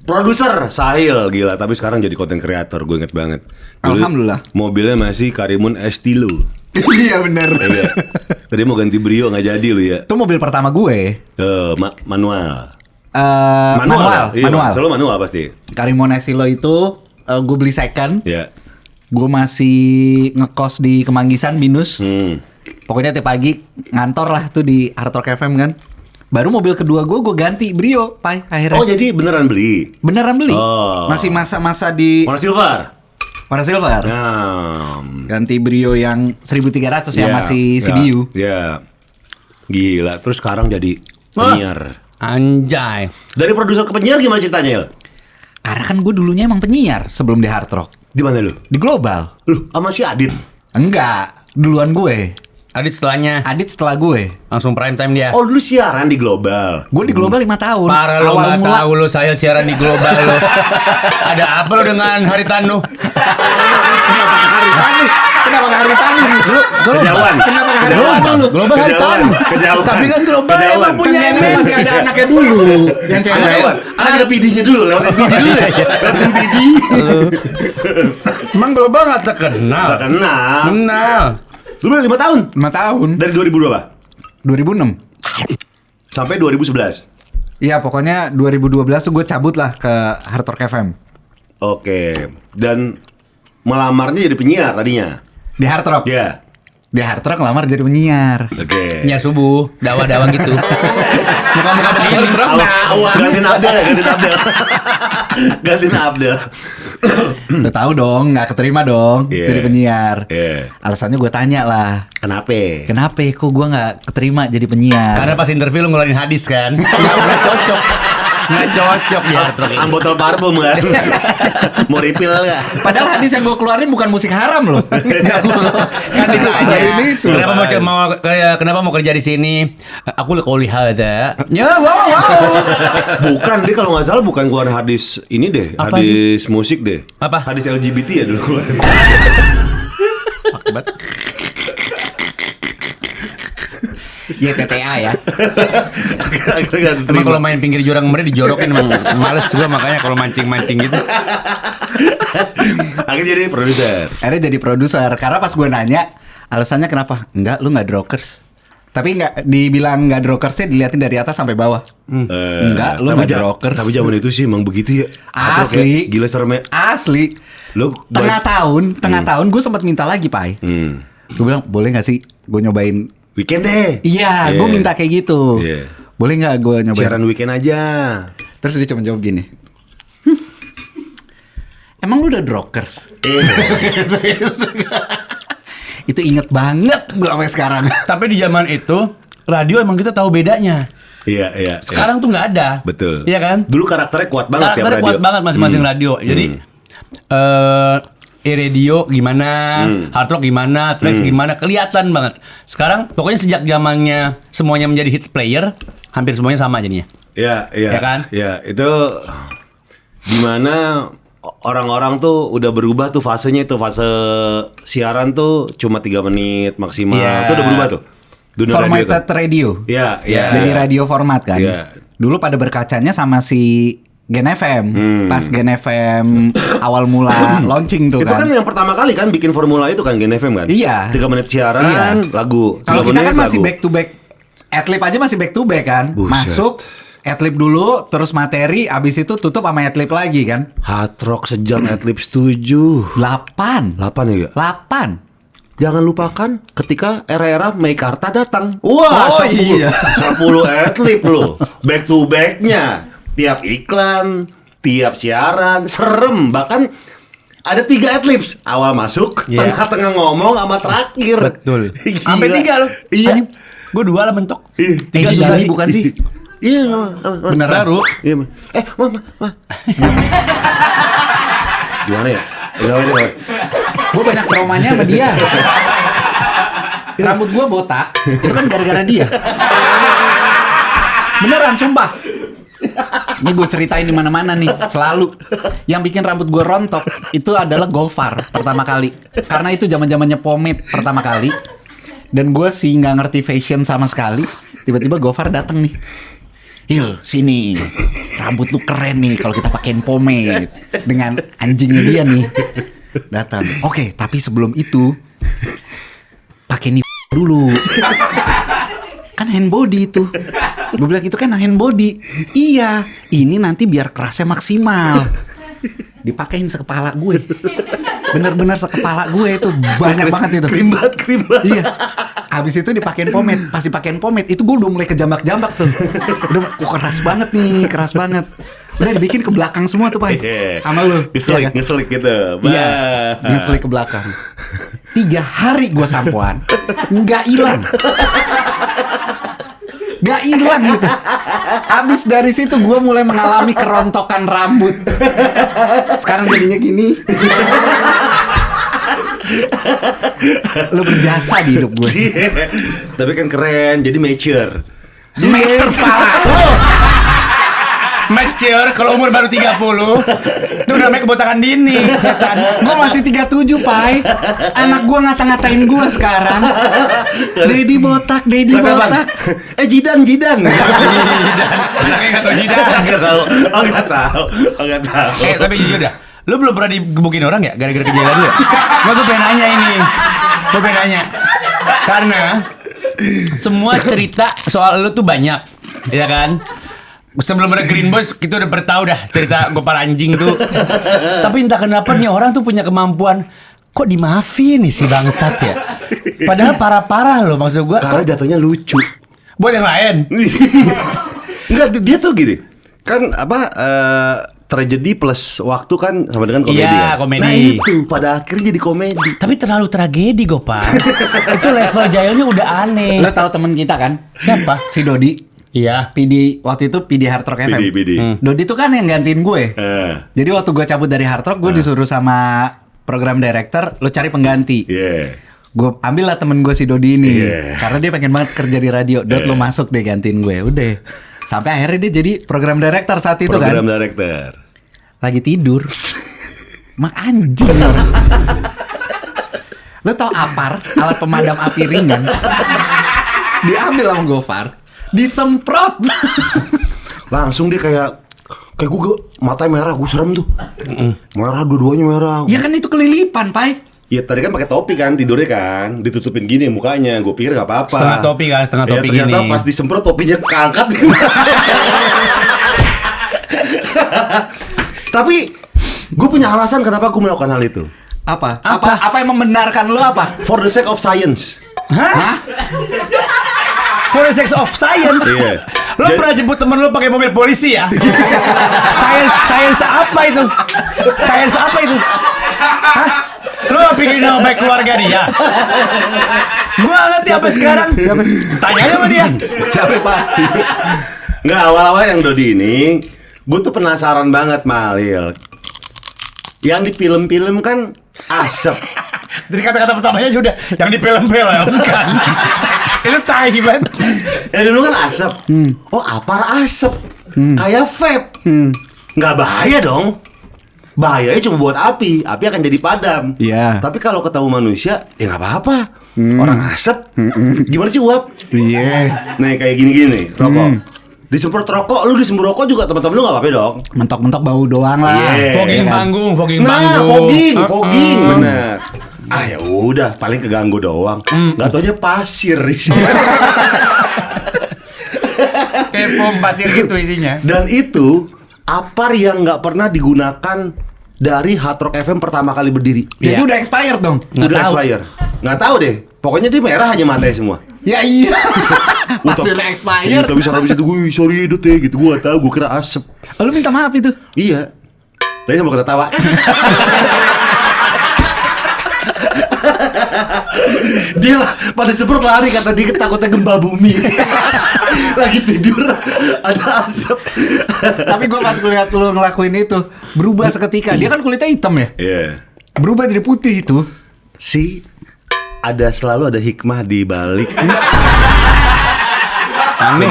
Produser Sahil gila, tapi sekarang jadi content creator, gue inget banget. Alhamdulillah. Mobilnya masih Karimun Estilo. Iya bener. Iya. Tadi mau ganti Brio nggak jadi lu ya. Itu mobil pertama gue. Manual. Manual. Iya, selalu manual pasti. Karimun Estilo itu gue beli second. Ya. Gue masih ngekos di Kemanggisan minus. Pokoknya tiap pagi ngantor lah tuh di Hard Rock FM kan. Baru mobil kedua gue ganti Brio, Pai, akhirnya. Oh jadi beneran beli? Beneran beli. Oh. Masih masa-masa di Warna silver. Warna Silver. Nah. Ganti Brio yang 1300 yang Ya, masih ya, CBU. Ya. Gila, terus sekarang jadi penyiar. Anjay. Dari produser ke penyiar gimana ceritanya, El? Karena kan gue dulunya emang penyiar sebelum di Hard Rock. Di mana lu? Di Global. Lu sama si Adit. Enggak, duluan gue. Adit setelahnya Adit setelah gue. langsung prime time dia. Oh, lu siaran di Global. Gue di Global 5 tahun. Parah lo nggak tahu lo saya siaran di global lo. Ada apa lo dengan Hari Tanu? Kenapa gak Hari Tanu? Lu Kejauhan. Kenapa gak Hari Kejauhan. Tanu? Global Hari Kejauhan. Tanu. Kejauhan. Tapi kan global Kejauhan. emang punya Kan MNC. masih ada anaknya dulu. Yang cewek. Kejauhan. Ada PD-nya dulu, lewatin PD dulu ya. Lewatin PD. Emang global nggak terkenal. Kenal. Kenal. Lu udah 5 tahun? 5 tahun. Dari 2000 berapa? 2006. Sampai 2011. Iya, pokoknya 2012 tuh gue cabut lah ke Hard Rock FM. Oke. Dan melamarnya jadi penyiar tadinya. Di Hard Rock. Ya. Di Hard Rock ngelamar jadi penyiar. Oke. Penyiar subuh, dawa-dawa gitu. Muka-muka begini. Gantiin Abdel ya, gantiin Abdel. Gantiin Abdel. Udah tahu dong, nggak keterima dong Iya. jadi penyiar. Iya. Alasannya gue tanya lah, Kenapa? kenapa kok gue nggak keterima jadi penyiar? Karena pas interview lu ngeluarin hadis kan. Nggak cocok. Nggak cocok ya. Am botol parfum kan? Mau refill nggak? Padahal hadis yang gue keluarin bukan musik haram loh. Kan ditanya itu. kenapa mau kerja di sini? Aku qauli hadza. Ya, wow. Bukan, dia kalau nggak salah bukan keluar hadis ini deh, Apa hadis musik deh. Apa? Hadis LGBT ya dulu keluarin. Akibat. YTTA ya. Emang kalau main pinggir jurang kemarin dijorokin emang males gua makanya kalau mancing-mancing gitu. Akhirnya jadi produser. Akhirnya jadi produser. Karena pas gue nanya, alasannya kenapa? Enggak, lu nggak drokers. Tapi nggak dibilang nggak drokersnya diliatin dari atas sampai bawah. Enggak, lu Tapi nggak drokers. Tapi zaman itu sih emang begitu ya. Asli. Gila seremnya. Asli. Lu Tengah tahun gue sempat minta lagi, Pai. Gue bilang, boleh nggak sih gue nyobain? Weekend deh. Iya, gue minta kayak gitu. Iya. Boleh nggak gue nyobain? Siaran weekend aja. Terus dia cuma jawab gini. Emang lu udah drokers? Itu inget banget gue sampai sekarang. Tapi di zaman itu radio emang kita tahu bedanya. Iya, iya. Sekarang tuh nggak ada. Betul. Iya kan? Dulu karakternya kuat banget tiap Karakternya radio. kuat banget masing-masing radio. Jadi radio gimana, hard rock gimana, tracks gimana, kelihatan banget. Sekarang pokoknya sejak zamannya semuanya menjadi hits player, hampir semuanya sama jadinya. Iya, iya. Ya kan? Iya, itu dimana orang-orang tuh udah berubah tuh fasenya, itu fase siaran tuh cuma 3 menit maksimal. Iya. Itu udah berubah tuh. Dunia Formatted radio tuh. radio. Iya, iya. Jadi iya. radio format kan. Iya. Dulu pada berkacanya sama si Gen FM. Pas Gen FM awal mula launching tuh Itu kan kan. yang pertama kali kan bikin formula itu kan Gen FM kan? Iya. 3 menit siaran, Iya. lagu. Kalau 3 kita menit kan masih lagu. back to back. Adlib aja masih back to back kan. Buset. Masuk adlib dulu, terus materi, abis itu tutup sama adlib lagi kan. Hard rock sejam adlib 7. 8. 8 ya? 8. Jangan lupakan ketika era-era Meikarta datang. Wah, Oh, 10, iya. 10 adlib loh. Back to back-nya. Tiap iklan, tiap siaran, serem. Bahkan ada 3 adlibs. Awal masuk, Iya. tengah-tengah ngomong, sama terakhir. Betul. Gila. Sampai 3 loh. Iya. Gue 2 lah mentok. Ih, 3 susah lagi bukan sih? Iya, Beneran? Baru. Iya, Ma. Ma. Gimana ya? Gimana? Gue banyak traumanya sama dia. Rambut gue botak, itu kan gara-gara dia. Beneran, sumpah. Ini gue ceritain di mana-mana nih, selalu. Yang bikin rambut gue rontok itu adalah Gofar pertama kali. Karena itu zaman-zamannya pomade pertama kali. Dan gue sih nggak ngerti fashion sama sekali. Tiba-tiba Gofar datang nih. Hil, sini. Rambut lu keren nih kalau kita pakein pomade. Dengan anjingnya dia nih. Datang. Oke, tapi sebelum itu pakai nih dulu. Kan hand body itu. Gue bilang itu kan hand body. Iya, ini nanti biar kerasnya maksimal. Dipakein sekepala gue. Bener-bener sekepala gue itu banyak banget itu. Krim banget. Iya. Habis itu dipakein pomade. Pas dipakein pomade itu gue udah mulai kejambak-jambak tuh. Udah keras banget nih, keras banget. Udah dibikin ke belakang semua tuh, Pak. Sama lu. Ngeselik gitu. Iya, ngeselik ke belakang. 3 hari gue sampoan, nggak hilang. Nggak hilang gitu. Abis dari situ gue mulai mengalami kerontokan rambut. Sekarang jadinya gini. Lu berjasa di hidup gue. Tapi kan keren, jadi mature. Mature kepala. Mature kalau umur baru 30. Itu namanya kebotakan dini, setan. Gue masih 37, Pai. Anak gue ngata-ngatain gue sekarang. Dedi botak, Dedi botak. Jidan. Kayak nggak tau jidat. Nggak tahu. Tapi jujur dah, lu belum pernah digebukin orang ya gara-gara kejadian lu? Gua pengen nanya ini. Karena semua cerita soal lu tuh banyak, ya kan? Sebelum ada Green Boys, kita udah bertahu dah cerita Gopar anjing tuh. Tapi entah kenapa nih orang tuh punya kemampuan, kok dimaafin nih si bangsat ya? Padahal parah-parah loh maksud gua. Karena jatuhnya lucu. Buat yang lain. Enggak, dia tuh gini. Kan tragedi plus waktu kan sama dengan komedi Iya, kan? komedi. Nah itu pada akhirnya jadi komedi. Tapi terlalu tragedi Gopar. Itu level jahilnya udah aneh. Lo tau temen kita kan? Siapa? Si Dodi. Iya. PD waktu itu PD Hard Rock FM. PD. Dodi tuh kan yang gantiin gue. Jadi waktu gue cabut dari Hard Rock, gue disuruh sama program director, lo cari pengganti. Iya. Gue ambil lah temen gue si Dodi ini, Yeah. karena dia pengen banget kerja di radio. Dot lo masuk deh gantiin gue, udah. Sampai akhirnya dia jadi program director saat itu Program kan. director. Lagi tidur. Mak anjing orang. Lo tau apar, alat pemadam api ringan, diambil sama Gofar, disemprot. Langsung dia kayak gue matanya merah, gue serem tuh. Merah, dua-duanya merah. Ya kan itu kelilipan, Pai. Iya tadi kan pakai topi kan, tidurnya kan ditutupin gini mukanya. Gue pikir nggak apa-apa. Setengah topi kan, setengah topi ternyata gini. pas disemprot topinya keangkat. Tapi gue punya alasan kenapa gue melakukan hal itu. Apa? Apa yang membenarkan lo apa? For the sake of science. Hah? For the sex of science. Iya. Lo pernah jemput temen lo pakai mobil polisi ya? Science apa itu? Science apa itu? Hah? Lo gak pikirin nama baik keluarga dia? Gua gak ngerti apa sekarang. Tanya aja sama dia. Siapa, Pak? Nggak, awal-awal yang Dodi ini, gue tuh penasaran banget Malil. Yang di film-film kan asap. Dari kata-kata pertamanya sudah yang di film-film kan. Itu tai banget. Ya dulu kan asap. Oh, apa asap? Kayak vape. Nggak bahaya dong. Bahayanya cuma buat api akan jadi padam. Iya. Tapi kalau ketemu manusia, ya nggak apa-apa. Orang asap, gimana sih uap? Iya. Nih kayak gini-gini, rokok. Disemprot rokok, lu disemprot rokok juga teman-teman lu nggak apa-apa dong. Mentok-mentok bau doang lah. Iya. Fogging kan? panggung, fogging Nah, panggung. fogging, bener. Ah ya udah, paling keganggu doang. Nggak taunya pasir isinya. Kayak foam pasir gitu isinya. Dan itu apar yang nggak pernah digunakan dari Hard Rock FM pertama kali berdiri. Jadi Iya. udah expired dong. Udah expire. Nggak tahu deh. Pokoknya dia merah aja matanya semua. Ya iya. Pas udah expired. Tapi habis itu gue sorry Dut ya gitu. Gue nggak tahu. Gue kira asap. Lu minta maaf itu. Iya. Tadi sama ketawa. Dia lah pada semprot lari kata dia takutnya gempa bumi. Lagi tidur ada asap. Tapi gue pas ngeliat lu ngelakuin itu berubah seketika. Dia kan kulitnya hitam ya. Iya. Berubah jadi putih itu. Selalu ada hikmah di balik. Aneh.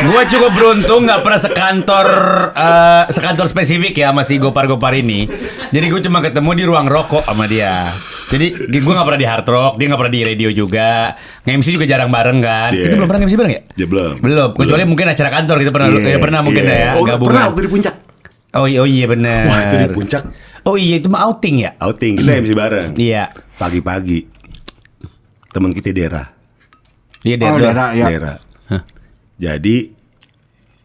Gue cukup beruntung nggak pernah sekantor spesifik ya sama si Gopar ini. Jadi gue cuma ketemu di ruang rokok sama dia. Jadi gue nggak pernah di Hard Rock, dia nggak pernah di radio juga. Nge-MC juga jarang bareng kan. Yeah. Kita belum pernah nge-MC bareng ya? Ya belum. Kecuali mungkin acara kantor kita pernah. Iya, Ya pernah mungkin iya. ya. Oh gabungan. pernah waktu di puncak. Oh iya benar. Wah itu di puncak. Oh iya itu mah outing ya? Outing kita MC bareng. Iya. Pagi-pagi teman kita Dera. Iya Oh, Dera, ya. Dera. Jadi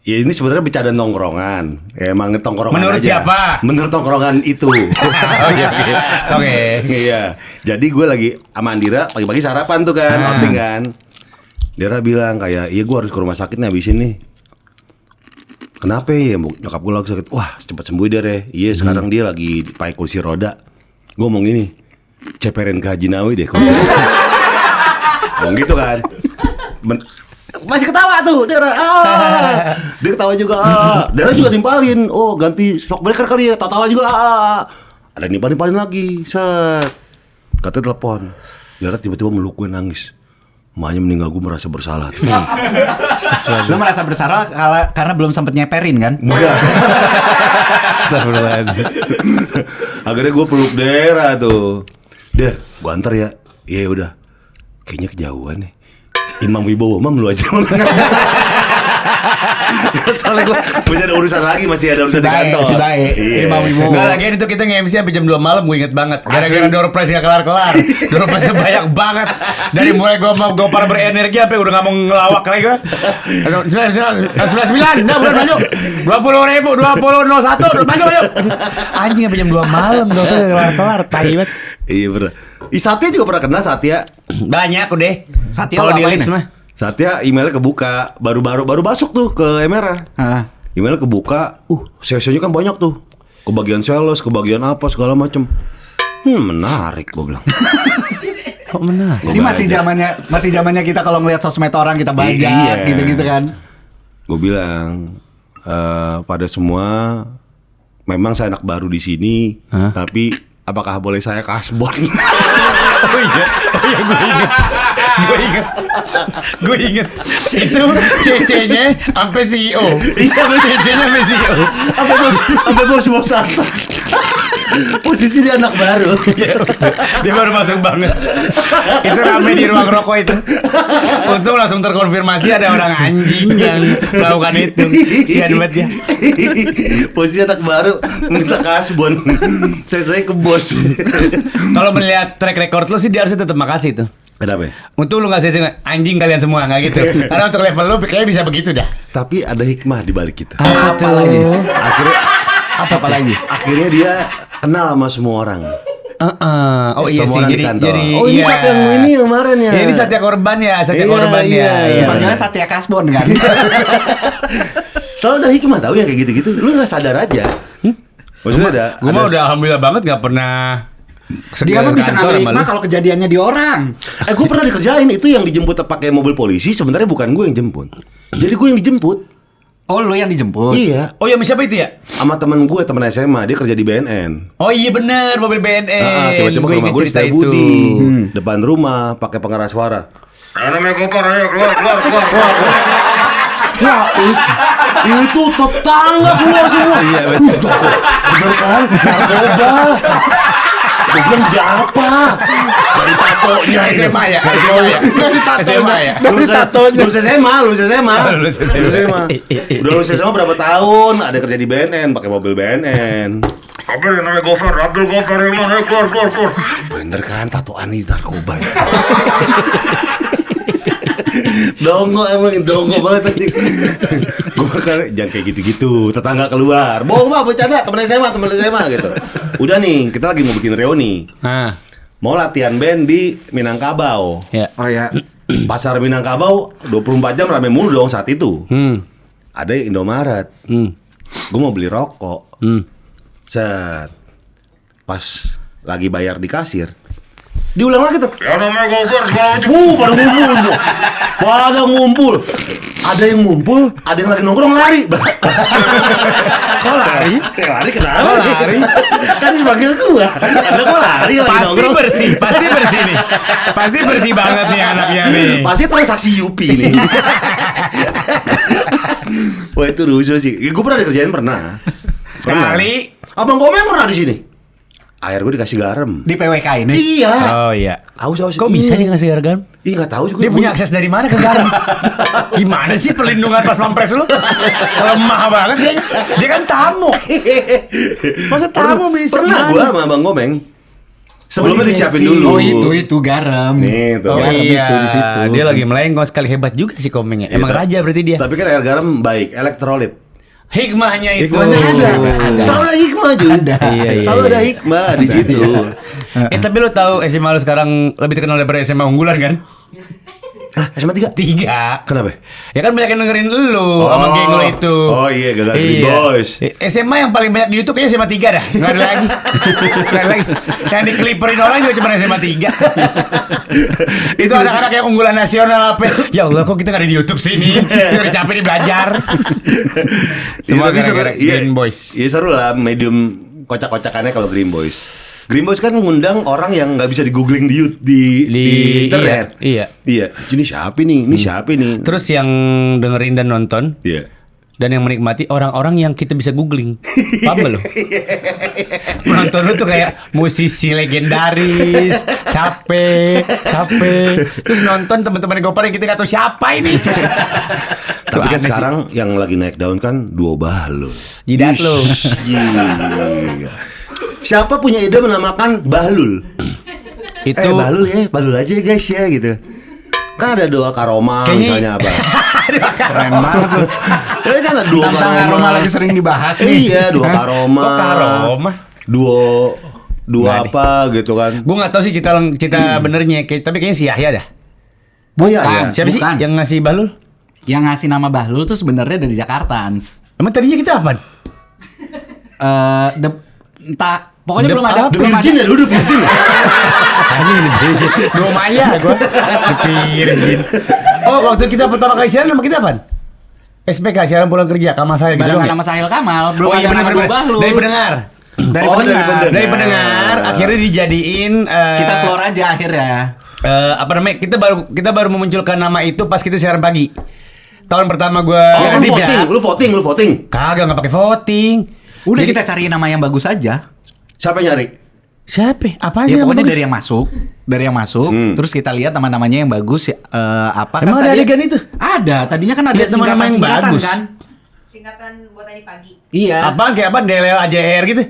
ya ini sebenarnya bercanda nongkrongan. Emang tongkrongan Menurut aja. siapa? Menurut tongkrongan itu. Oh iya. Oke. Iya. Jadi gue lagi sama Andira pagi-pagi sarapan tuh kan, outing kan. Dera bilang kayak, iya gue harus ke rumah sakit nih abis ini. Kenapa ya? Nyokap gue lagi sakit. Wah cepat sembuh deh Re. Iya sekarang dia lagi pakai kursi roda. Gue ngomong gini, ceperin ke Haji Nawi deh kursi roda. Ngomong gitu kan. Masih ketawa tuh Dera. Dia ketawa juga. Dera juga nimpalin. Oh ganti shockbreaker kali ya. Tawa juga. Ada nimpalin lagi. Set. Katanya telepon. Dera tiba-tiba meluk gue nangis. Emaknya meninggal, gue merasa bersalah. Lu merasa bersalah karena belum sempet nyeperin kan? Enggak. Astagfirullahaladzim. Akhirnya gue peluk Dera tuh. Der, gue antar ya. Iya udah. Kayaknya kejauhan nih. Imam Wibowo, Mam lu aja. Soalnya gue masih ada urusan lagi, masih ada urusan di kantor. Si baik, Iya. Imam Wibowo. Enggak lagi itu kita nge-MC sampai jam 2 malam gue inget banget. Gara-gara door prize gak kelar-kelar. Door prize banyak banget. Dari mulai gue mau Gopar berenergi sampai udah gak mau ngelawak lagi gue. 99, nah bulan masuk. 20.000, 20.01, masuk. Anjing sampai jam 2 malam door prize gak kelar-kelar. Tai banget. Iya bener. Satya juga pernah kena Satya. Banyak udah. Satya Kalau lo di apain list ya? mah. Satya emailnya kebuka. Baru masuk tuh ke Emera. Hah. Emailnya kebuka. Sesinya kan banyak tuh. Kebagian sales, kebagian apa segala macem. Menarik gue bilang. Kok menarik? Ini masih zamannya kita kalau ngelihat sosmed orang kita bajak Iya. gitu-gitu kan. Gue bilang pada semua memang saya anak baru di sini, tapi apakah boleh saya kasbon? Oh iya gue inget itu CC-nya sampai CEO. Iya, CC-nya sampai CEO. Sampai bos atas. Posisi dia anak baru. Dia baru masuk banget. Itu rame di ruang rokok itu. Untung langsung terkonfirmasi ada orang anjing yang melakukan itu. Sian banget ya. Posisi anak baru minta kasbon. Saya ke bos. Kalau melihat track record lo sih dia harusnya tetap makasih tuh. Kenapa? Untung lu gak sih anjing kalian semua, gak gitu. Karena untuk level lu kayaknya bisa begitu dah. Tapi ada hikmah di balik kita. Apa lagi? Apa lagi? Akhirnya dia kenal sama semua orang. Oh iya Semua sih, orang di kantor. jadi Oh, ini iya. Satya yang ini kemarin ya. Ini Satya korban ya, Satya Iya, korban iya. ya. Iya. Panggilnya Satya Kasbon kan. Selalu ada hikmah tahu yang kayak gitu-gitu. Lu nggak sadar aja. Maksudnya ada. Gue mah udah alhamdulillah banget gak pernah. Dia mah bisa kantor ngambil sama hikmah lu. kalau kejadiannya di orang. Gue pernah dikerjain itu yang dijemput pakai mobil polisi. Sebenarnya bukan gue yang jemput. Jadi gue yang dijemput. Oh, lu yang dijemput? Iya. Oh ya siapa itu ya? Sama temen gue, temen SMA. Dia kerja di BNN. Oh iya bener, mobil BNN. Tiba-tiba ke rumah gue di cerita Setiabudi. Depan rumah pakai pengeras suara. Namanya Gopar, ayo keluar. Wah, itu tetangga keluar semua. Iya betul. Bener kan? Narkoba. Gue bilang dia apa? Dari tatonya ini. SMA ya? Dari tatonya. SMA ya? Lulus SMA. Lulus SMA. Lulus SMA. Udah lulus SMA berapa tahun? Ada kerja di BNN, pakai mobil BNN. Apa yang namanya Gopar? Abdul Gopar, ayo man, ayo keluar. Bener kan tatoan ini narkoba ya? Dongo banget tadi. Gue kan jangan kayak gitu-gitu. Tetangga keluar. Bohong mah bercanda, temen SMA gitu. Udah nih, kita lagi mau bikin reuni. Mau latihan band di Minangkabau. Ya. Oh ya. Pasar Minangkabau 24 jam rame mulu dong saat itu. Ada Indomaret. Gue mau beli rokok. Set. Pas lagi bayar di kasir, Diulang lagi tuh. Yang namanya gopher segala macam. Pada ngumpul tuh. Pada ngumpul. Ada yang ngumpul, ada yang lagi nongkrong lari. Kok lari? Lari kenapa? Kok lari? Kan dipanggil gua. Ada kok lari lagi Pasti nongkrong. bersih nih. Pasti bersih banget nih anaknya nih. Pasti transaksi Yupi nih. Wah itu rusuh sih. Gue pernah dikerjain pernah. Sekali. Abang Komeng pernah di sini. Air gue dikasih garam. Di PWK ini. Iya. Oh iya. Aus. Kok bisa dia ngasih garam? Iya nggak tahu juga. Dia punya akses dari mana ke garam? Gimana sih perlindungan pas pampres lu? Lemah banget dia. Dia kan tamu. Masa tamu bisa? Pernah gue sama Abang Komeng. Sebelumnya disiapin dulu. Oh itu garam. Nih tuh. Oh Garam iya, itu di situ. dia lagi melengkos sekali, hebat juga sih Komengnya. Emang Iya, raja berarti dia. Tapi kan air garam baik, elektrolit. Hikmahnya itu. Hikmahnya ada. Selalu ada hikmah juga. Iya, Selalu iya. ada hikmah di situ. Tapi lu tahu SMA lu sekarang lebih terkenal daripada SMA unggulan kan? Hah, SMA 3? 3. Kenapa? Ya kan banyak yang dengerin lu sama geng lu itu. Oh iya, Gagal Green Boys. SMA yang paling banyak di YouTube kayaknya SMA 3 dah. Enggak ada lagi. Enggak ada lagi. Yang dikeliperin orang juga cuma SMA 3. Itu anak-anak yang unggulan nasional apa? Ya Allah, kok kita enggak ada di YouTube sih ini? Kita udah capek nih belajar. Semua Tapi seru, gara-gara Green Boys. Iya seru lah, medium kocak-kocakannya kalau Green Boys. Green Boys kan ngundang orang yang nggak bisa di googling di internet. Iya. Iya. Ini siapa nih? Ini siapa nih? Terus yang dengerin dan nonton Iya. dan yang menikmati orang-orang yang kita bisa googling. Paham gak lo? Menonton lu tuh kayak musisi legendaris, siapa. Terus nonton teman-teman Gopar yang kita gak tahu siapa ini. Tapi kan aneh sih. sekarang yang lagi naik daun kan Duo Bahlul. Jidat lu. Iya. Siapa punya ide menamakan Bahlul? Itu Bahlul ya, Bahlul aja guys ya gitu. Kan ada Doa Karoma misalnya apa? Keren banget tuh. Ini kan ada Duo Tentang Karoma. aroma lagi sering dibahas nih. Iya, Duo Karoma. Kok Karoma? Duo Nggak apa gitu kan? gue gak tahu sih cita benernya, tapi kayaknya si Yahya dah. Oh iya, Bukan. iya. Siapa sih Bukan. yang ngasih Bahlul? Yang ngasih nama Bahlul tuh sebenarnya dari Jakartans. Emang tadinya kita apa? Entah, pokoknya The- belum ada. The belum Virgin ada. ya, lu The Virgin ya? Ini Dua Maya gue dipikirin. Oh, waktu kita pertama kali siaran nama kita apa? SPK, siaran pulang kerja, Kamal saya Baru gitu. nama Sahil Kamal, belum Oh iya ada nama benar-benar. Bahlul. Dari pendengar. Dari Oh, pendengar. Dari pendengar akhirnya dijadiin Kita keluar aja akhirnya. apa namanya? Kita baru memunculkan nama itu pas kita siaran pagi. Tahun pertama gue Oh, lu voting. Kagak nggak pakai voting. Udah Jadi- kita cari nama yang bagus aja. Siapa yang nyari? Siapa? Apa sih? Ya nama pokoknya bagus? dari yang masuk, terus kita lihat nama-namanya yang bagus ya, apa Emang ada adegan itu? Ada, tadinya kan ada Lihat nama-nama yang singkatan bagus. kan? Singkatan buat tadi pagi. Iya. Apaan kayak apaan? DLL AJR gitu?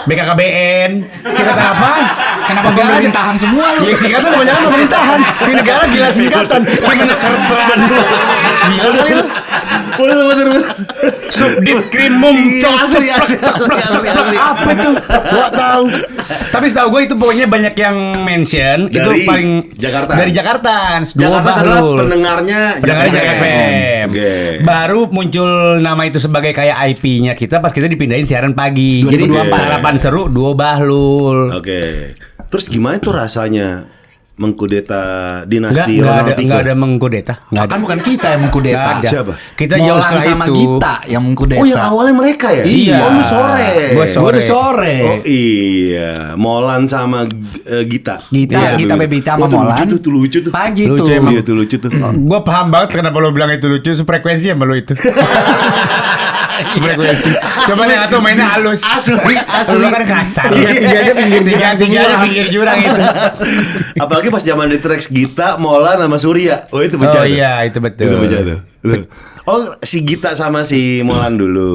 BKKBN. Singkatan apaan? Kenapa Nggak ada. pemerintahan semua lu? Ya singkatan kebanyakan pemerintahan. Di negara gila singkatan. Gimana Kertrans? Gila kali lu. Bener. Subdit Krimum. Iya, asli. Apa itu? Gua tahu. Tapi setahu gue itu pokoknya banyak yang mention itu Dari paling Jakarta. Dari Jakarta. Jakarta adalah pendengarnya Pendengar Jakarta Jakarta FM. Oke. Baru muncul nama itu sebagai kayak IP-nya kita pas kita dipindahin siaran pagi. Jadi 2024. sarapan seru Duo Bahlul. Oke. Terus gimana tuh rasanya mengkudeta dinasti Ronald Enggak ada mengkudeta. Enggak ada. Kan bukan kita yang mengkudeta. Nggak ada. Siapa? Kita jauh Molan setelah sama itu. Gita yang mengkudeta. Oh yang awalnya mereka ya? Iya. Oh lu sore. Gua Gua sore. udah sore. Oh iya, Molan sama Gita. Gita, Gita Bebita sama tuh Molan. lucu tuh, lucu tuh. Pagi Lucu tuh. emang. Iya tuh lucu tuh. Gue paham banget kenapa lo bilang itu lucu. Frekuensi sama lo itu. Frekuensi. Coba lihat tuh mainnya halus. Asli. Lo kan kasar. Tiga-tiganya pinggir jurang Tiga-tiganya semua. pinggir jurang itu. Apalagi pas zaman di tracks Gita, Molan sama Surya. Oh itu pecah. Oh tuh. iya, itu betul. Itu pecah tuh. Oh si Gita sama si Molan dulu.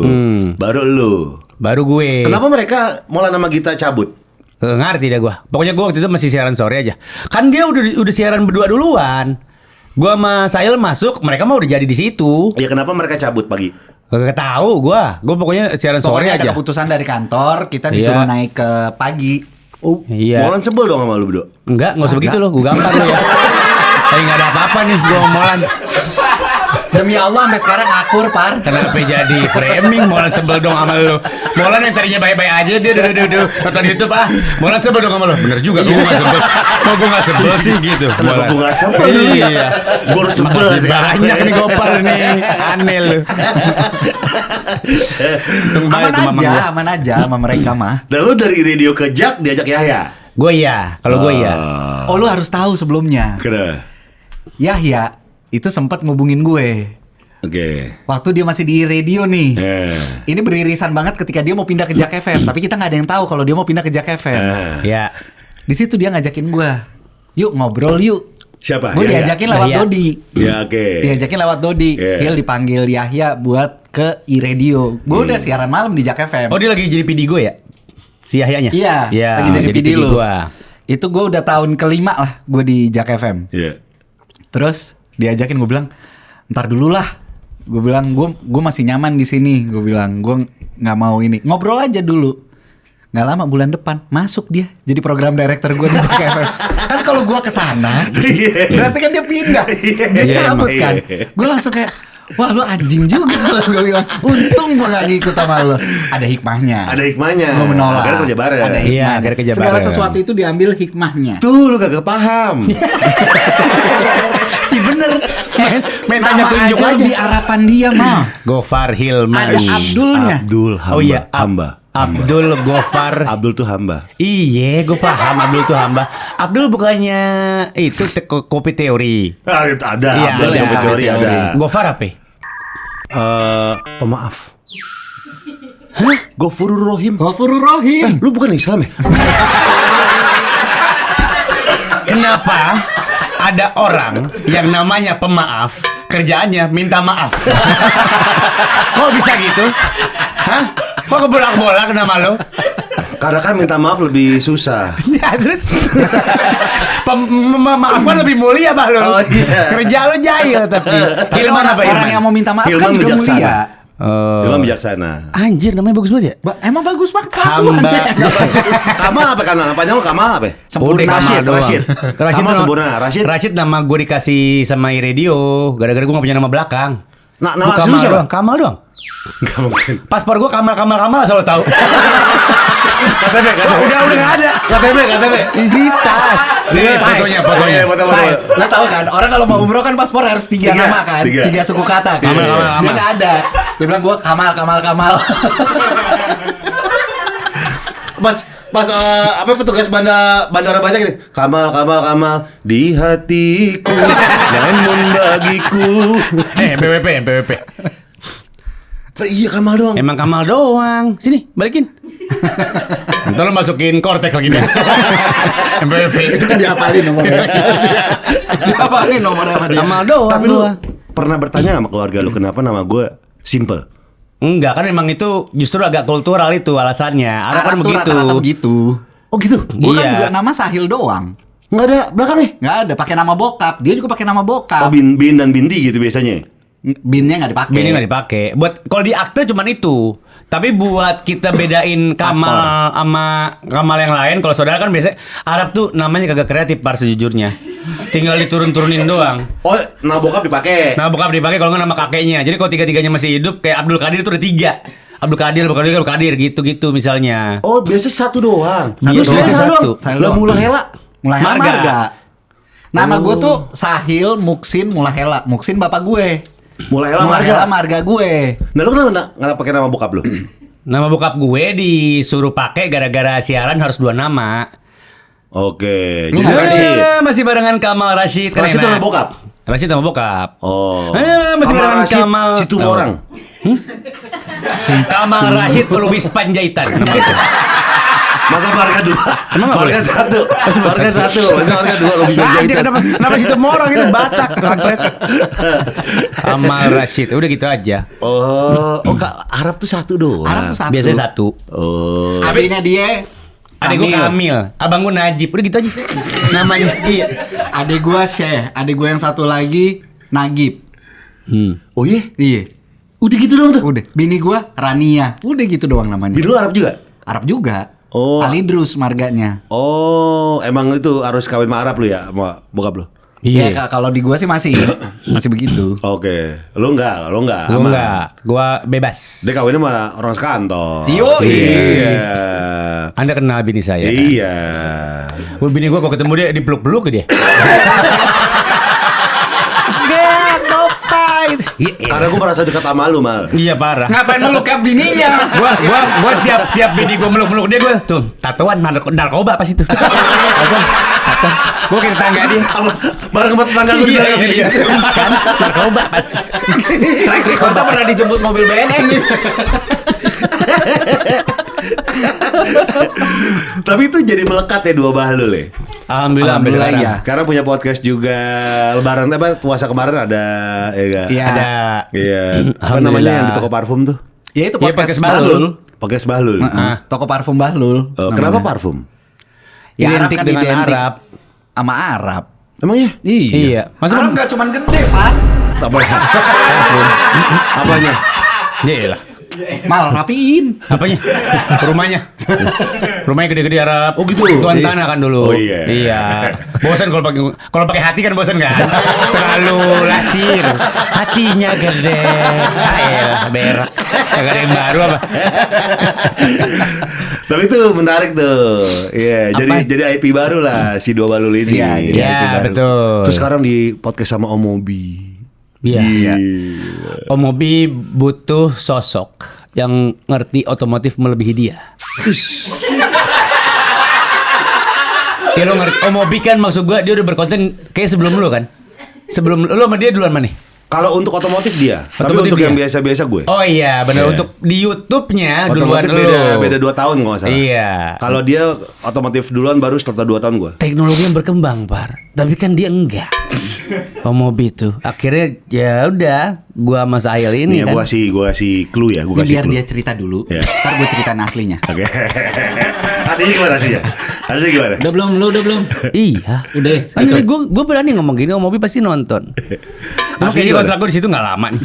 Baru lu. Baru gue. Kenapa mereka Molan sama Gita cabut? Ngerti dah gue. Pokoknya gue waktu itu masih siaran sore aja. Kan dia udah siaran berdua duluan. Gue sama Sail masuk, mereka mah udah jadi di situ. Ya kenapa mereka cabut pagi? Gak tahu gue. Gue pokoknya siaran sore Pokoknya ada aja. keputusan dari kantor, kita disuruh Iya. naik ke pagi. Oh, Iya. Molan sebel dong sama lu berdua. Enggak usah begitu loh. Gue gampang lo ya. Tapi gak ada apa-apa nih gue Molan. Demi Allah sampai sekarang akur, Par. Kenapa jadi framing? Molan sebel dong sama lu. Molan yang tadinya baik-baik aja dia nonton YouTube Molan sebel dong sama lu. Bener juga gue gak sebel. Kok gue gak sebel sih gitu. Kenapa Molan. gue gak sebel? Iya. Gue harus sebel Makasih sekarang. banyak nih Gopar nih. Aneh lu. Untung baik tuh mamang gua. Aman aja sama mereka mah. Dan lu dari radio ke Jak diajak Yahya. Gue iya. Kalau gue iya. Oh, lu harus tahu sebelumnya. Kenapa? Yahya itu sempat ngubungin gue. Oke. Waktu dia masih di radio nih. Ini beririsan banget ketika dia mau pindah ke Jak FM, tapi kita nggak ada yang tahu kalau dia mau pindah ke Jak FM. Ya. Di situ dia ngajakin gue, yuk ngobrol yuk. Siapa? Gue Yahya? diajakin lewat Yahya. Dodi. Ya oke. Diajakin lewat Dodi. Yeah. Hil dipanggil Yahya buat ke iRadio. Gue udah siaran malam di Jak FM. Oh dia lagi jadi PD gue ya? Si Yahyanya? Iya, Iya, lagi jadi PD lu. gua. Itu gue udah tahun kelima lah gue di Jak FM. Iya. Terus diajakin, gue bilang ntar dulu lah. Gue bilang gue masih nyaman di sini. Gue bilang gue nggak mau ini, ngobrol aja dulu. Nggak lama bulan depan masuk dia jadi program director gue di Jak FM. Kan kalau gue kesana berarti kan dia pindah, dia Iya, cabut emang, kan. iya. Gue langsung kayak wah lu anjing juga. Gue bilang untung gue nggak ngikut sama lu. Ada hikmahnya. Ada hikmahnya. Gue menolak. Akhirnya kerja bareng. Ada Iya, hikmahnya. akhirnya kerja Segala bareng. sesuatu itu diambil hikmahnya. Tuh lu kagak paham. Si bener. Main tanya Nama tunjuk aja aja. lebih harapan dia mah. Gofar Hilman. Ada Abdulnya. Abdul hamba. Oh iya, hamba. Abdul Gofar. Abdul tuh hamba. Iya, gue paham Abdul tuh hamba. Abdul bukannya itu kopi teori. Ah, itu ada. Iya, Abdul ada. yang teori ada. Gofar apa? Pemaaf. Hah? Gofurur Rohim. Ghafurur Rahim. Lu bukan Islam ya? Kenapa ada orang yang namanya pemaaf, kerjaannya minta maaf? Kok bisa gitu? Hah? Kok kebolak-bolak nama lo? Karena kan minta maaf lebih susah. Ya terus maafkan lebih mulia bah lo. Oh, iya. Kerja lo jahil tapi. Tapi Hilman apa orang yang mau minta maaf Hilman kan juga bijaksana. mulia. Oh. Ilmu bijaksana. Anjir namanya bagus banget ya? Emang bagus banget Hamba. Kamal apa kan? Apanya lu Kamal apa? Udah, Sempurna. Kamal doang. Rashid. Kamal nama- sempurna. Rashid. Rashid nama gue dikasih sama iRadio. Gara-gara gue gak punya nama belakang. Nah, Gua nama asli Kamal siapa? doang. Kamal doang. Enggak mungkin. Paspor gue Kamal selalu tahu. KTP. udah gak ada. KTP. Isi tas. Nih fotonya. Iya, foto. Pai, lo tau kan, orang kalau mau umroh kan paspor harus tiga Tiga, nama kan, tiga. tiga suku kata kan. Kamal. Dia nggak ada. Dia bilang gue Kamal. Pas apa petugas bandara baca gini. Kamal di hatiku. Namun bagiku. PWP. Iya Kamal doang. Emang Kamal doang. Sini, balikin. Ntar lo masukin kortek lagi nih. MPP. Itu diapalin nomornya. Diapalin nomornya sama dia. Kamal doang. Tapi lu gua. pernah bertanya sama keluarga lu kenapa nama gue simple? Enggak kan emang itu justru agak kultural itu alasannya. Arab kan Arab tuh begitu. rata-rata begitu. Oh gitu? Gue kan Iya. juga nama Sahil doang. Nggak ada belakangnya? Nggak ada, pakai nama bokap. Dia juga pakai nama bokap. Oh bin dan binti gitu biasanya. Binnya nggak dipakai. Ini nggak dipakai. Buat kalau di akte cuman itu. Tapi buat kita bedain Kamal sama Kamal yang lain, kalau saudara kan biasanya Arab tuh namanya kagak kreatif par sejujurnya. Tinggal diturun-turunin doang. Oh, nama bokap dipakai. Nah bokap dipakai kalau nggak nama kakeknya. Jadi kalau tiga-tiganya masih hidup kayak Abdul Qadir itu udah 3. Abdul Qadir gitu-gitu misalnya. Oh, biasa satu doang. Iya, Lu biasa biasa satu. doang. Lah mula hela. Mulahela Marga. Marga. Nama gue tuh Sahil Muksin Mulahela. Muksin bapak gue. Mula hela Mulahela marga. marga gue. Nah, lu kenapa nggak pakai nama bokap lu? Nama bokap gue disuruh pakai gara-gara siaran harus 2 nama. Oke, Lu jadi nggak Rashid. Masih barengan Kamal Rashid. kan Rashid enak. nama bokap. Rashid nama bokap. Oh. Masih Kamal barengan Rashid, Kamal. Situ orang. Kamal Rashid Lubis Panjaitan nama itu. Masa marga 2? Emang nggak Marga boleh? 1. Marga 1. Masa marga 2 lebih Anjir, jahitan. kenapa situ morong itu Batak kampret. Kamal Rashid udah gitu aja. Oh, Arab tuh 1 doang. Arab tuh satu. Biasanya 1. Oh. Adiknya dia. Adek gue Kamil, abang gue Najib, udah gitu aja namanya. Iya. Adik gue Syekh. Adik gue yang satu lagi Nagib. Oh iya? Iya. Udah gitu doang tuh. Udah. Bini gue Rania. Udah gitu doang namanya. Bini lu Arab juga? Arab juga. Oh. Alidrus marganya. Oh, emang itu harus kawin sama Arab lu ya sama bokap lu? Iya. Ya kalau di gua sih masih begitu. Oke. Lu enggak. Lu aman. enggak, gua bebas. Dia kawinnya sama orang sekantor. Yoi. Iya. Anda kenal bini saya kan? Iya. Bini gua kalau ketemu dia dipeluk-peluk ke dia. Enggak, topai. Karena gue merasa dekat sama lu, Mal. Iya parah. Ngapain meluk bininya? Gua tiap bini gua meluk dia gua tuh tatoan narkoba pas itu. Gua ke tetangga dia. Bareng sama tetangga lu di belakang gitu. Kan narkoba pasti. Track recordnya pernah dijemput mobil BNN nih. Tapi itu jadi melekat ya dua bahlul ya. Alhamdulillah sampai Alhamdulillah, sekarang. iya. Sekarang punya podcast juga. Lebaran apa puasa kemarin ada ya enggak? Iya. Ada. Iya. Apa Alhamdulillah. namanya yang di toko parfum tuh? Ya itu Iya, podcast podcast Bahlul. Bahlul. Podcast Bahlul. Toko parfum Bahlul. Kenapa namanya. parfum? Ya Arab Identik kan dengan identik Arab. sama Arab. Emangnya? Iya. Masa Arab nggak cuman gede, Pak. Apanya? Apanya? Iya lah. Mal rapiin. Apanya? Rumahnya gede-gede Arab. Oh, gitu. Tuan Iya. tanah kan dulu. Oh, iya. Iya. Bosan kalau pakai hati kan bosan kan? Terlalu lasir. Hatinya gede. Berak. Gak ada yang baru apa? Tapi itu menarik tuh. Iya, Apa? jadi IP baru lah si dua balul ini. Iya, jadi Iya, IP baru. betul. Terus sekarang di podcast sama Om Mobi. Iya. Om Mobi butuh sosok yang ngerti otomotif melebihi dia. Ya lo ngerti, Om Mobi kan maksud gua dia udah berkonten kayak sebelum lu kan? Sebelum lu sama dia duluan mana? Kalau untuk otomotif dia, tapi Otomotif untuk yang dia. biasa-biasa gue. Oh iya, benar. Iya. Untuk di YouTube-nya duluan Otomotif lu. beda 2 tahun kalau nggak salah. Iya. Kalau dia otomotif duluan baru setelah 2 tahun gue. Teknologi yang berkembang, Par. Tapi kan dia enggak. Om Mobi tuh. Akhirnya ya udah, gua sama Sahil ini Nih kan. gua kasih clue ya, Ini gua kasih biar clue. dia cerita dulu. Iya. Ntar gue ceritain aslinya. Oke. Aslinya gimana aslinya? Aslinya gimana? Udah belum? Lu udah belum? Iya. Udah. Kan gue berani ngomong gini, Om Mobi pasti nonton. Aslinya Aslinya gimana? kontrak gue di situ nggak lama nih.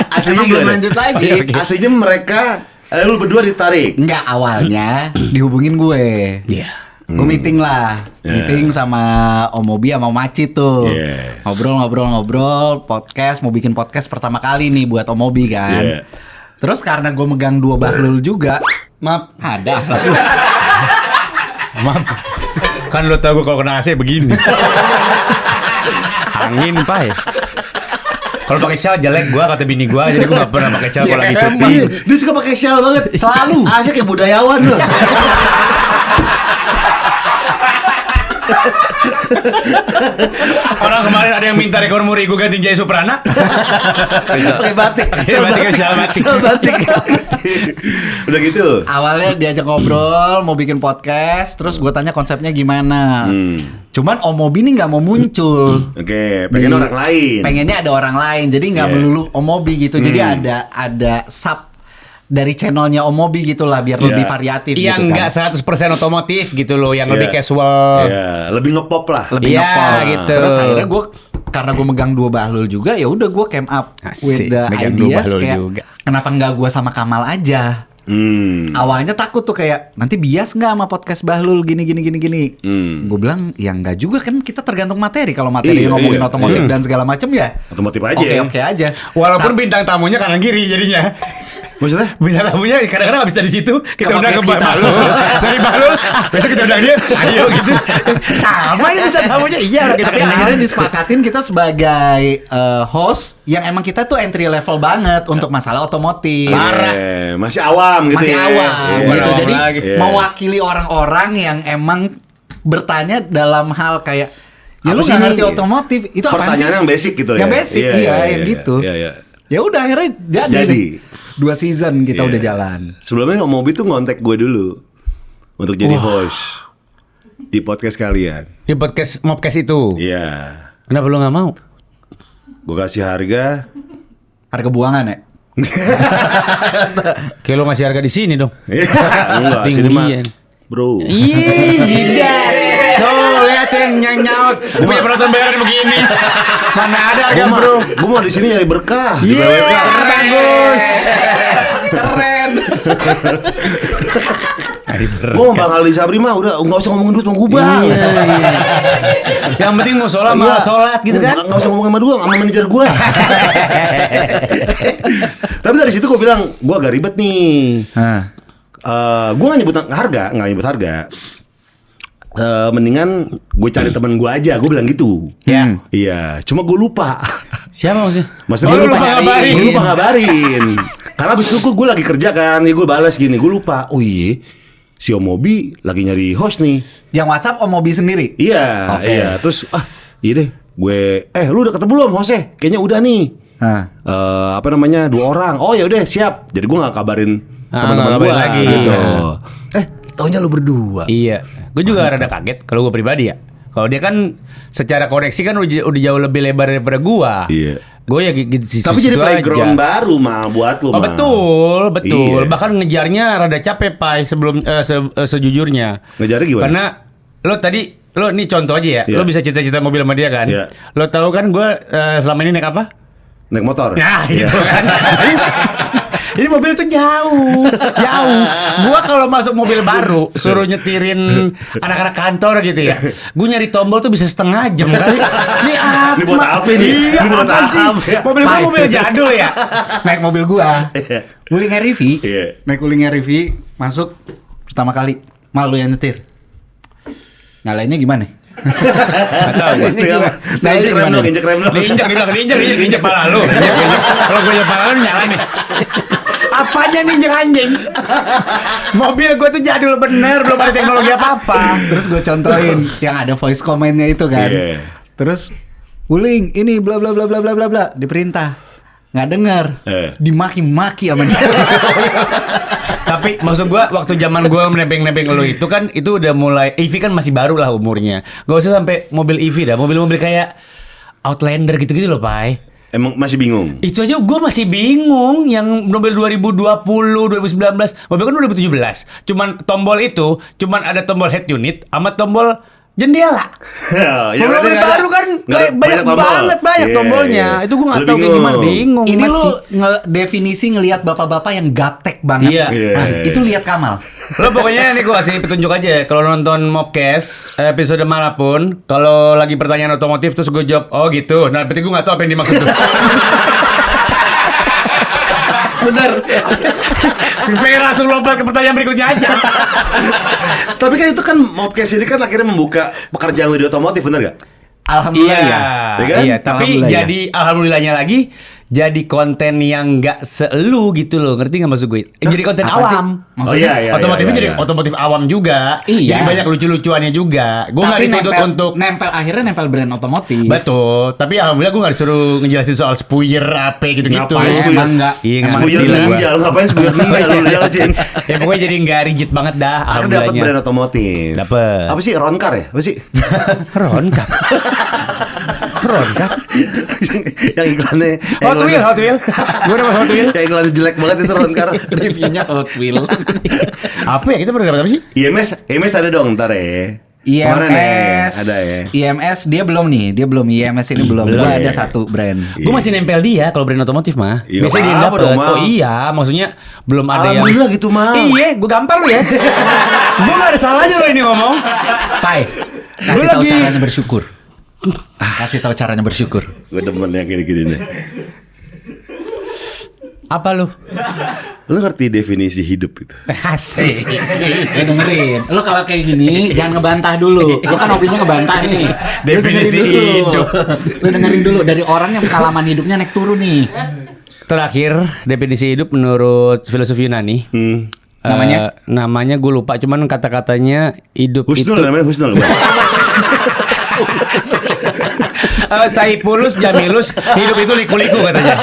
Aslinya Emang belum gimana? lanjut lagi. Aslinya mereka lu berdua ditarik. Enggak, awalnya dihubungin gue. Iya. Gue meeting lah, meeting sama Om Mobi sama Om Maci tuh. Yeah. Ngobrol, podcast, mau bikin podcast pertama kali nih buat Om Mobi kan. Yeah. Terus karena gue megang 2 bahlul juga, Maaf. ada. Maaf. Kan lo tau gue kalau kena AC begini. Angin, Pak. Kalau pakai shawl jelek gua kata bini gua, jadi gua gak pernah pakai shawl kalau lagi syuting. Dia suka pakai shawl banget. Selalu. Asli kayak budayawan loh. Orang kemarin ada yang minta rekor muri gua ganti Jaya Suprana. Pakai batik. Shawl batik. Shawl batik. Udah gitu. Awalnya diajak ngobrol, mau bikin podcast, terus gue tanya konsepnya gimana. Cuman Om Mobi nih nggak mau muncul. Oke, pengen Di- orang lain. Pengennya ada orang lain, jadi nggak Yeah. melulu Om Mobi gitu. Jadi ada sub dari channelnya Om Mobi gitu lah, biar lebih variatif Yang gitu enggak kan. 100% otomotif gitu loh, yang lebih Iya. casual. Iya, lebih ngepop lah. Lebih Iya, ngepop. gitu. Terus akhirnya gue karena gue megang 2 bahlul juga, ya udah gue came up Asik, with the megang 2 ideas bahlul kayak juga. kenapa nggak gue sama Kamal aja. Awalnya takut tuh kayak nanti bias nggak sama podcast Bahlul gini. Gue bilang ya nggak juga kan, kita tergantung materi. Kalau materi Iya, ngomongin iya, otomotif iya. dan segala macam ya Otomotif aja. oke aja. Walaupun bintang tamunya kanan kiri jadinya. Maksudnya? Bintang tamunya kadang-kadang habis dari situ kita Ke undang ke podcast kita. Bahlul. Dari Bahlul, besok kita undang dia. Ayo gitu. Sama ya bintang tamunya. Iya, orang kita Tapi kenal. akhirnya disepakatin kita sebagai host yang emang kita tuh entry level banget untuk masalah otomotif. Parah. Masih awam gitu Masih ya. awam Iya. gitu. Awam Jadi lagi. Iya. mewakili orang-orang yang emang bertanya dalam hal kayak ya Apa lu sih nggak ini? ngerti otomotif itu apa sih? Pertanyaan yang basic gitu Yang ya. basic, Iya, iya, iya, yang iya, gitu. Iya, iya. Ya udah akhirnya jadi. Jadi. 2 season kita Iya. udah jalan. Sebelumnya Om Mobi tuh ngontek gue dulu untuk jadi host di podcast kalian. Di podcast Mobcast itu. Iya. Kenapa lu nggak mau? Gue kasih harga. Harga buangan ya. Kayak lu ngasih harga di sini dong. Enggak, sini mah. Tinggian. Bro. Ih, jidat. Tuh, lihat yang nyaut. Punya penonton bayaran begini. Mana ada harga, bro? Gue mau di sini nyari berkah. Di Iya, BWK. bagus. Keren. Gue sama Bang Aldi Sabri mah udah nggak usah ngomongin duit sama gue bang. Iya. Yang penting mau sholat Iya. sholat gitu kan. Nggak usah ngomong sama gue, sama manajer gue. Tapi dari situ gue bilang, gue agak ribet nih. Gue nggak nyebut harga. Mendingan gue cari teman gue aja, gue bilang gitu. Ya. Iya, cuma gue lupa. Siapa maksudnya? Maksudnya Oh, gue lu lupa ngabarin. Gue lupa ngabarin. Karena abis itu gue lagi kerja kan, gue balas gini, gue lupa. Oh iya, si Om Mobi lagi nyari host nih. Yang WhatsApp Om Mobi sendiri. Iya, Oke. iya. Terus iya deh, gue lu udah ketemu belum hostnya? Kayaknya udah nih. Apa namanya 2 orang. Oh ya udah siap. Jadi gue nggak kabarin teman-teman nggak gue kabarin lagi. gitu. Taunya lu berdua. Iya, gue juga rada kaget kalau gue pribadi ya. Kalau dia kan secara koneksi kan udah jauh lebih lebar daripada gua. Iya. Gue ya gitu. Tapi jadi playground baru mah buat lu Oh mah. betul. Iya. Bahkan ngejarnya rada capek Pai sebelum sejujurnya. Ngejarnya gimana? Karena lo nih contoh aja ya. Iya. Lo bisa cita-cita mobil sama dia kan. Iya. Lo tahu kan gue selama ini naik apa? Naik motor. Nah, Iya. gitu kan. Jadi mobil itu jauh. Gua kalau masuk mobil baru suruh nyetirin anak-anak kantor gitu ya. Gue nyari tombol tuh bisa setengah jam kali. Ini apa? Ini buat apa nih? Iya, Ini buat apa apa? sih? Mobil gua Pai. mobil jadul ya. Naik mobil gua. Iya. Wuling RV. Iya. Naik Wuling RV masuk pertama kali. Malu yang nyetir. Nyalainnya gimana? Enggak tahu. Injek rem dong, injek rem dong. Diinjak pala lu. Kalau gue injak pala lu nyala nih. Apanya nih injek anjing? Mobil gue tuh jadul bener, belum ada teknologi apa-apa. Terus gue contohin yang ada voice comment-nya itu kan. Iya. Terus Wuling ini bla bla bla bla bla bla bla diperintah. Nggak dengar. Dimaki-maki sama dia. Tapi maksud gue waktu zaman gue nebeng-nebeng lu itu kan itu udah mulai EV kan masih baru lah umurnya. Gak usah sampai mobil EV dah, mobil-mobil kayak Outlander gitu-gitu loh, Pai. Emang masih bingung? Itu aja gue masih bingung yang mobil 2020, 2019, mobil kan 2017. Cuman tombol itu, cuman ada tombol head unit sama tombol jendela. Ya, Mobil baru kan banyak banget Iya, tombolnya. iya. Itu gue nggak Lu tahu kayak gimana, bingung. Ini masih. lu definisi ngelihat bapak-bapak yang gaptek banget. Iya. Nah, itu lihat Kamal. Lo pokoknya nih gue kasih petunjuk aja. Kalau nonton Mobcast episode manapun, kalau lagi pertanyaan otomotif terus gue jawab, oh gitu. Nah berarti gue nggak tahu apa yang dimaksud tuh. Bener. Pengen langsung lompat ke pertanyaan berikutnya aja. Tapi kan itu kan Mobcast ini kan akhirnya membuka pekerjaan lu di otomotif, bener gak? Alhamdulillah Iya, ya. Ya kan? iya. Tapi Alhamdulillah ya. jadi alhamdulillahnya lagi jadi konten yang nggak seelu gitu loh, ngerti nggak maksud gue? Jadi konten Apaan sih? awam. Oh iya, iya, Otomotifnya iya, jadi iya. otomotif awam juga. Iya. Jadi banyak lucu-lucuannya juga. Gue nggak Tapi dituntut untuk akhirnya nempel brand otomotif. betul. Tapi alhamdulillah gue nggak disuruh ngejelasin soal spuyer apa gitu-gitu. Ngapain spuyer? Emang nggak. Iya, nggak Spuyer ngerti lah gua. ninja, lu ngapain spuyer ninja lu jelasin? Ya pokoknya jadi nggak rigid banget dah. Kan dapat Alhamdulillahnya. brand otomotif. Dapet. Apa sih Ronkar ya? Apa sih? Ronkap. Ronkap. Yang iklannya Hot Wheel. Gue dapat Hot Wheel. Yang iklannya jelek banget itu Ronkar. Reviewnya Hot Wheel. Apa ya kita pernah dapat apa sih? IMS ada dong ntar ya. Kemarin IMS ada ya. IMS dia belum IMS ini belum. Belum. Gua ada Iya. satu brand. Gue masih nempel dia kalau brand otomotif mah. Iya, Biasanya dia yang apa dapet. dong, Mal? Oh iya, maksudnya belum ada yang. Alhamdulillah gitu, Mal. Iya, gue gampar lu ya. Gue gak ada salahnya lo ini ngomong. Pai, kasih Gua tahu lagi- caranya bersyukur. Kasih tahu caranya bersyukur. Gue demen yang gini-gini nih. Apa lu? Lu ngerti definisi hidup itu? Asik. Saya dengerin. Lo kalau kayak gini jangan ngebantah dulu. Lo kan hobinya ngebantah nih. Lo Definisi dengerin dulu. hidup. Lo dengerin dulu dari orang yang pengalaman hidupnya naik turun nih. Terakhir, definisi hidup menurut filosofi Yunani. Namanya? Namanya gue lupa, cuman kata-katanya hidup Husnul itu. namanya Husnul. Saipulus Jamilus, hidup itu liku-liku katanya.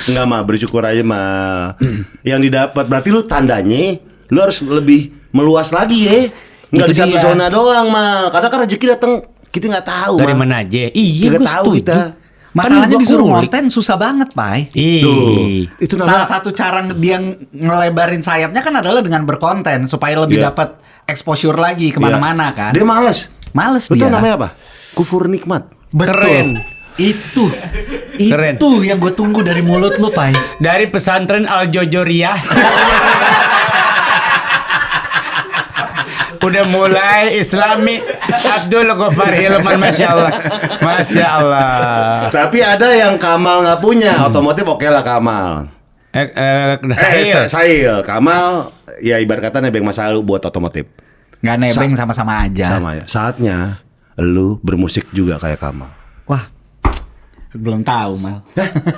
Enggak mah, bersyukur aja mah. Yang didapat berarti lu tandanya lu harus lebih meluas lagi ya. Enggak Itu di satu dia. zona doang mah. Kadang kan rezeki datang kita nggak tahu Dari mah. mana aja? Iya, Nggak gue tahu setuju. kita. Masalahnya Kan disuruh gua kulik. konten susah banget, Pai. Ih. Itu Salah namanya satu cara dia ngelebarin sayapnya kan adalah dengan berkonten supaya lebih Iya. dapat exposure lagi kemana-mana kan. Dia malas. Males Betul dia. namanya apa? Kufur nikmat. Betul. Keren. Itu Keren. Itu yang gue tunggu dari mulut lu, Pai. Dari pesantren Al Jojoriyah. Udah mulai Islami Abdul Ghaffar Hilman, Masya Allah. Masya Allah. Tapi ada yang Kamal nggak punya, otomotif oke lah Kamal. Sahil. Kamal ya ibarat kata nebeng masa lalu buat otomotif. Nggak nebeng sama-sama aja. Sama ya. Saatnya lu bermusik juga kayak Kamal. Wah, belum tahu mal.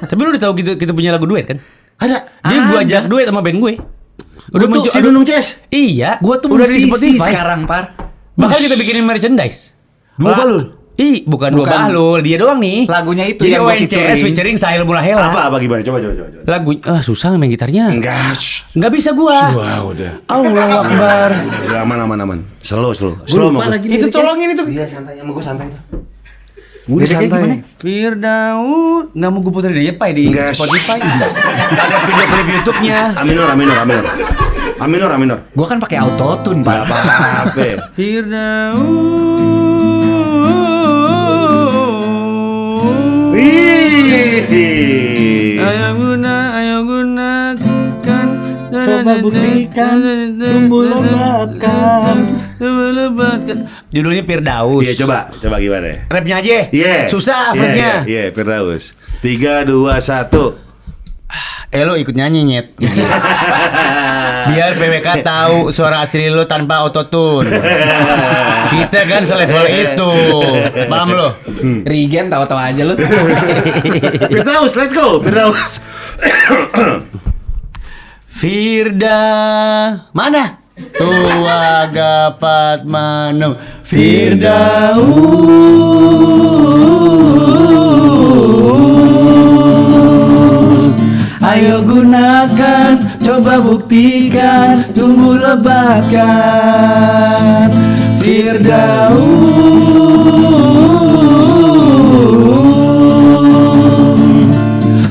Tapi lu udah tahu kita punya lagu duet kan? Ada. Dia gue ajak duet sama band gue. Udah tuh si Dunung Ces. Iya. Gue tuh udah di musisi Spotify sekarang, Par. Bahkan kita bikinin merchandise. Dua Bahlul? Bukan dua Bukan. Bahlul, dia doang nih. Lagunya itu Jadi yang gua ONCS featuring Sahil Mulahela. Apa gimana? Coba. Lagu susah main gitarnya. Enggak. Nggak bisa gua. Wah, udah. Allahu Akbar. Udah aman. Slow. lupa lagi Itu tolongin itu. Iya, santai sama gue santai. Udah santai. Firdaus, nggak mau gue puterin aja Pai di Enggak. Spotify. Ada video klip YouTube-nya. Aminor. Gue kan pakai autotune, Pak. Apa? Ayo gunakan. Coba buktikan, tumbuh lebatkan. Judulnya Firdaus. Iya, coba gimana? Rapnya aja. Iya. Susah verse-nya. Iya, Firdaus. 3, 2, 1. Lo ikut nyanyi nyet. Biar PWK tahu suara asli lo tanpa autotune. Kita kan selevel itu. Paham lo? Regen tahu-tahu aja lu. Firdaus, let's go. Firdaus. Firda mana? Tua gapat manung Firdaus, ayo gunakan, coba buktikan, tumbuh lebatkan. Firdaus,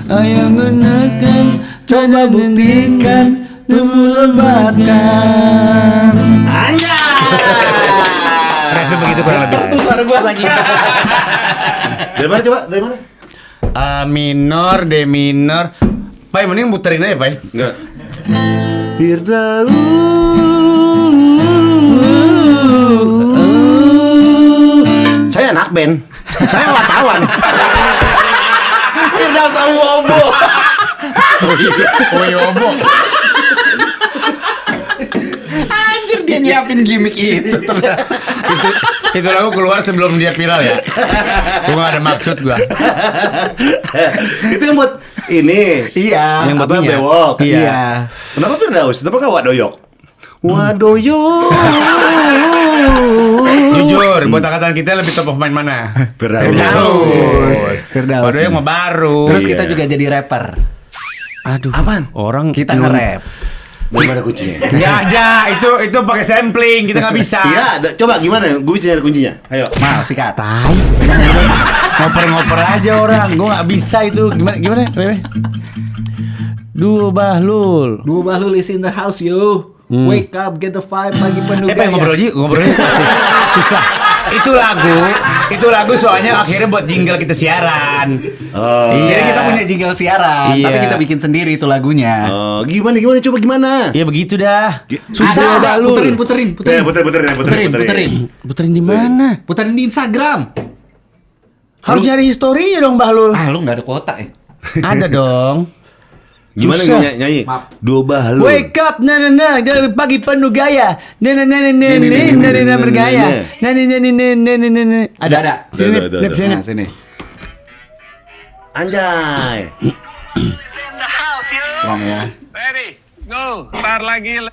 ayo gunakan, coba buktikan, tumbuh lebatkan. Refnya begitu kurang lebih. Itu suara gua lagi. Dari mana coba? Dari mana? A minor, D minor. Pai, mending muterin aja, Pai. Enggak. Firdaus. Saya anak band. Saya wartawan. Firdaus Abu-Abu. Oh iya, Obo. Anjir, dia nyiapin gimmick itu ternyata. Itu lagu keluar sebelum dia viral ya. Gua nggak ada maksud gua. Itu yang buat ini. Iya. Yang Apa buat minyak. bewok? Iya. Kenapa Firdaus? Kenapa enggak Wadoyok? Wadoyok. Jujur, buat angkatan kita lebih top of mind mana? Firdaus. Firdaus. Waduh yang mau baru. Terus Iya. kita juga jadi rapper. Aduh. Apaan? Orang Kita nge-rap. Gimana kuncinya? Nggak ada, itu pakai sampling, kita nggak bisa. Iya, coba gimana? Gue bisa nyari kuncinya. Ayo. Mal, sikat. Tai. Ngoper-ngoper aja orang, gue nggak bisa itu. Gimana? Bebe? Dua Bahlul. Dua Bahlul is in the house, yo. Wake up, get the vibe, pagi penuh Pengen ngobrol aja. Susah. Itu lagu soalnya akhirnya buat jingle kita siaran. Oh. Jadi kita punya jingle siaran, Iya. tapi kita bikin sendiri itu lagunya. Oh, gimana? Coba gimana? Ya begitu dah. Susah, Ada, puterin. Puterin di mana? Puterin di Instagram. Harus nyari historinya dong, Bahlul. Ah, lu nggak ada kuota ya? Ada dong. Gimana Susah. nyanyi? Maaf. Dua Bahlul. Wake up, pagi penuh gaya, bergaya, Ada. Sini, Ada. sini. Nah, sini. Anjay. Long ya. Ready, go, tar lagi.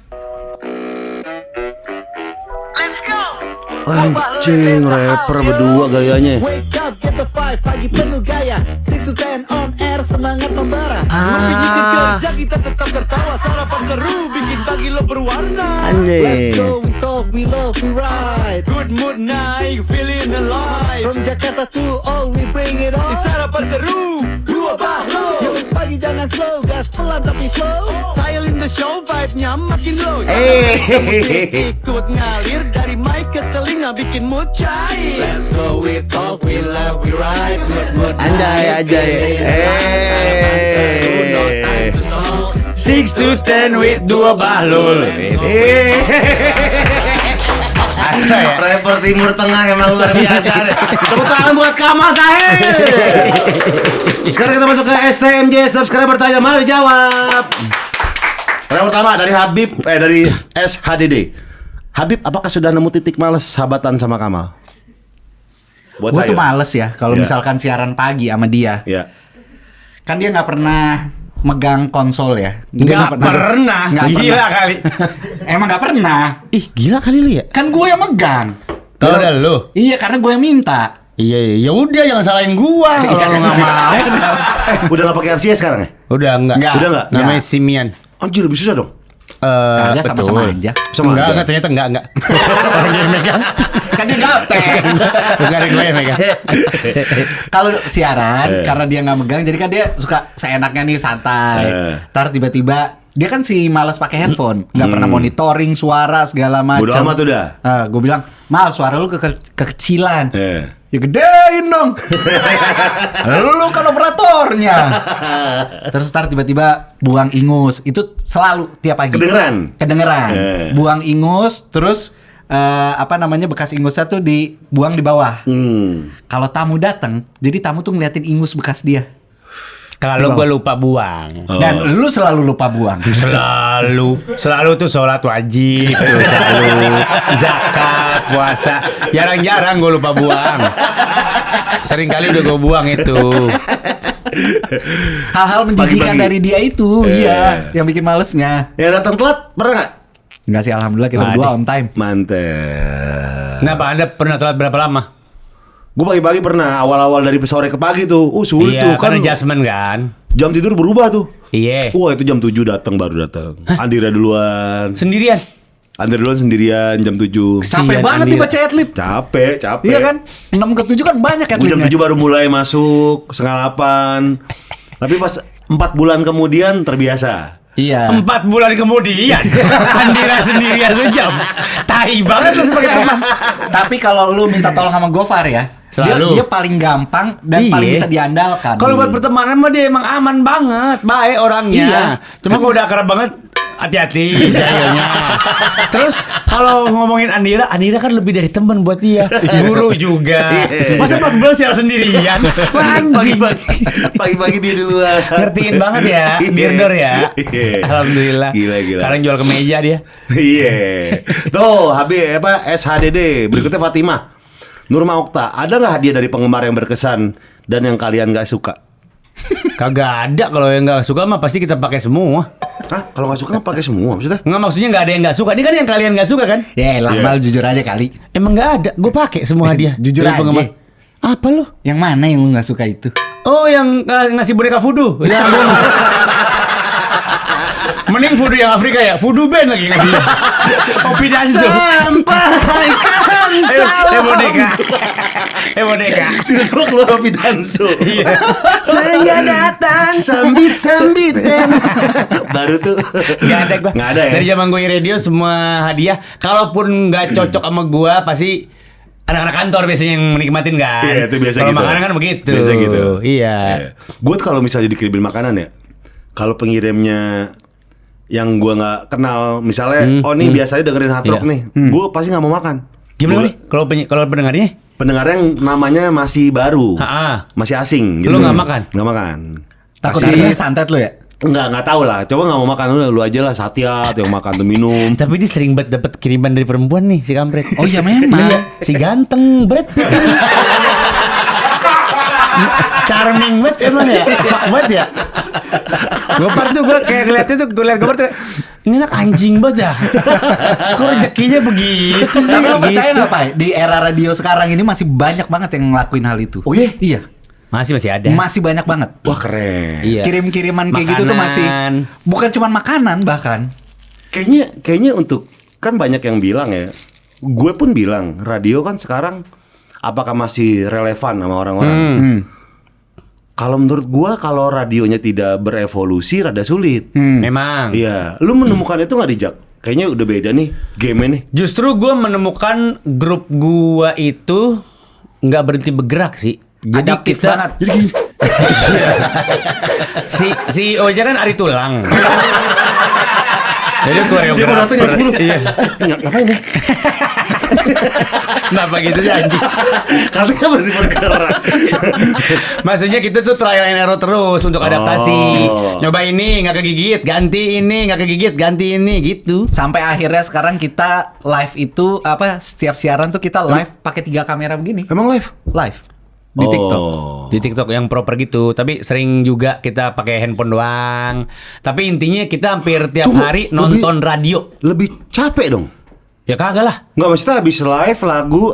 Anjing, rapper berdua gayanya. Wake up, get the vibe, pagi penuh gaya 6 to 10 on air, semangat membara. Bikin kerja kita tetap tertawa, sarapan seru, bikin pagi lo berwarna. Let's Anjing. go, we talk, we love, we ride. Good mood naik, feeling alive. From Jakarta to all, we bring it on. Sarapan seru. Dua Bahlul, yo pagi jangan jangan slow, gas pelan tapi flow. Style in the show, vibe-nya makin low. Musik ikut ngalir dari mic ke telinga bikin mood cair. Let's go, we talk, we laugh, we ride. Anjay. 6 to 10 with 2 bahlul. Asa ya. Rapper Timur Tengah emang luar biasa. Tepuk tangan buat Kamal Sahil. Sekarang kita masuk ke STMJ subscriber tanya, mari jawab. Pertanyaan pertama dari Habib, dari SHDD. Habib, apakah sudah nemu titik males sahabatan sama Kamal? Buat Gue saya. tuh males ya kalau Iya. misalkan siaran pagi sama dia. Ya. Kan dia nggak pernah megang konsol ya. Dia Nggak pernah. Nggak Gila pernah. kali. Emang nggak pernah. Ih, gila kali lu ya. Kan gue yang megang. Kalau ada lu. Iya, karena gue yang minta. Iya, ya udah jangan salahin gua kalau lu enggak mau. Udah gak pakai RCA sekarang ya? Udah enggak. Nggak. Udah nggak? Namanya Simian. Anjir, lebih susah dong. Kagak, sama-sama aja. Sama enggak, aja. enggak, ternyata enggak. Orang dia yang megang. Kan dia gaptek. Bukan ada gue yang megang. Kalau siaran karena dia nggak megang, jadi kan dia suka seenaknya nih santai. Ntar tiba-tiba dia kan si malas pakai headphone, nggak pernah monitoring suara segala macam. Bodo amat udah. Gue bilang, Mal, suara lu kekecilan. Ya gedein dong. Lu kan operatornya. Terus ntar tiba-tiba buang ingus. Itu selalu tiap pagi. Kedengeran. Buang ingus, terus bekas ingusnya tuh dibuang di bawah. Kalau tamu datang, jadi tamu tuh ngeliatin ingus bekas dia. Kalau gue lupa buang. Dan lu selalu lupa buang. Selalu tuh sholat wajib tuh, selalu zakat, puasa. Jarang-jarang gue lupa buang. Sering kali udah gue buang itu. Hal-hal menjijikan Pagi-pagi. dari dia itu, iya, yang bikin malesnya. Ya datang telat, pernah nggak? Enggak sih, alhamdulillah kita Nggak berdua ada. on time. Mantep. Kenapa Anda pernah telat berapa lama? Gue pagi-pagi pernah, awal-awal dari sore ke pagi tuh. Sulit tuh Iya, kan. kan adjustment kan. Jam tidur berubah tuh. Iya. Wah, itu jam 7 baru datang. Andira duluan. Sendirian. Andira duluan sendirian jam 7. Capek Kasian banget nih Andira. baca adlib. Capek. Iya kan? 6 ke 7 kan banyak Gue jam adlibnya. 7 baru mulai masuk, 7:30. Tapi pas 4 bulan kemudian terbiasa. Iya. 4 bulan kemudian Andira sendirian sejam. Tai banget lu sebagai teman. Tapi kalau lu minta tolong sama Gofar ya, Selalu. dia paling gampang dan Iya. paling bisa diandalkan. Kalau buat pertemanan mah dia emang aman banget, baik orangnya. Iya. Cuma kalau udah akrab banget, hati-hati jayanya. Terus kalau ngomongin Andira kan lebih dari teman buat dia. Guru juga. Masa 4 bulan siaran sendirian? Anjing. Pagi-pagi dia duluan. Ngertiin banget ya, Birdor ya. Iya. Alhamdulillah. Gila. Sekarang jual kemeja dia. Iya. Tuh, SHDD. Berikutnya Fatimah. Nurma Okta, ada nggak hadiah dari penggemar yang berkesan dan yang kalian nggak suka? Kagak ada, kalau yang nggak suka mah pasti kita pakai semua. Hah? Kalau nggak suka pakai semua maksudnya? Nggak, maksudnya nggak ada yang nggak suka. Ini kan yang kalian nggak suka kan? Ya lah, Iya. Mal, jujur aja kali. Emang nggak ada. Gue pakai semua hadiah. Jujur dari aja. penggemar. Apa lu? Yang mana yang lu nggak suka itu? Oh, yang ngasih boneka voodoo. Ya, mending voodoo yang Afrika ya. Voodoo band lagi ngasih. Opi Danzo. Sampaikan Boneka. Boneka. Itu keluar Opi Danzo. Iya. Saya datang. Sambit-sambitan. Baru tuh. Nggak ada gua. Nggak ada ya? Dari zaman gue radio semua hadiah. Kalaupun nggak cocok sama gua pasti anak-anak kantor biasanya yang menikmatin kan. Iya, itu biasa Kalau gitu. makanan kan begitu. Biasa gitu. Iya. Gue kalau misalnya dikirimin makanan ya, kalau pengirimnya yang gue nggak kenal, misalnya, oh nih biasanya dengerin Hard Rock Iya. nih, gue pasti nggak mau makan. Gimana Gua- nih? Kalau pendengarnya? Pendengar yang namanya masih baru, Ha-ha. masih asing. Lu nggak makan? Nggak makan. Takut Pasti- disantet lu ya? Nggak tahu lah. Coba nggak mau makan lu aja lah, Satya yang makan tuh minum. Tapi dia sering banget dapat kiriman dari perempuan nih si kampret. Oh iya memang. Iya, si ganteng Brad Pitt ini. Charming banget emang ya. Fuck banget ya. Gopar tuh gue kayak ngeliatnya tuh, gue liat Gopar tuh ini anak anjing banget ya. Kok rezekinya begitu sih? Tapi lu percaya Gitu. nggak, Pak? Di era radio sekarang ini masih banyak banget yang ngelakuin hal itu. Oh iya? Iya. Masih ada. Masih banyak banget. Wah keren. Iya. Kirim-kiriman kayak gitu tuh masih Makanan. bukan cuma makanan bahkan. Kayaknya untuk kan banyak yang bilang ya. Gue pun bilang radio kan sekarang apakah masih relevan sama orang-orang? Kalau menurut gua kalau radionya tidak berevolusi rada sulit. Memang. Iya, lu menemukan itu nggak dijak? Kayaknya udah beda nih game nih. Justru gue menemukan grup gua itu nggak berhenti bergerak sih. Jadi Adaptif kita banget. Jadi gini. si CEO aja kan Ari Tulang. Jadi Dia mau koreografer. datang jam 10. Iya. Ngapain nih? Kenapa gitu sih anjing? Katanya masih bergerak. Maksudnya kita tuh trial and error terus untuk adaptasi. Nyoba ini nggak kegigit, ganti ini nggak kegigit, ganti ini gitu. Sampai akhirnya sekarang kita live itu apa? Setiap siaran tuh kita live pakai 3 kamera begini. Emang live? Live di TikTok. Di TikTok yang proper gitu, tapi sering juga kita pakai handphone doang. Tapi intinya kita hampir tiap Tunggu, hari nonton radio. Lebih capek dong. Ya kagak lah. Nggak, maksudnya habis live lagu,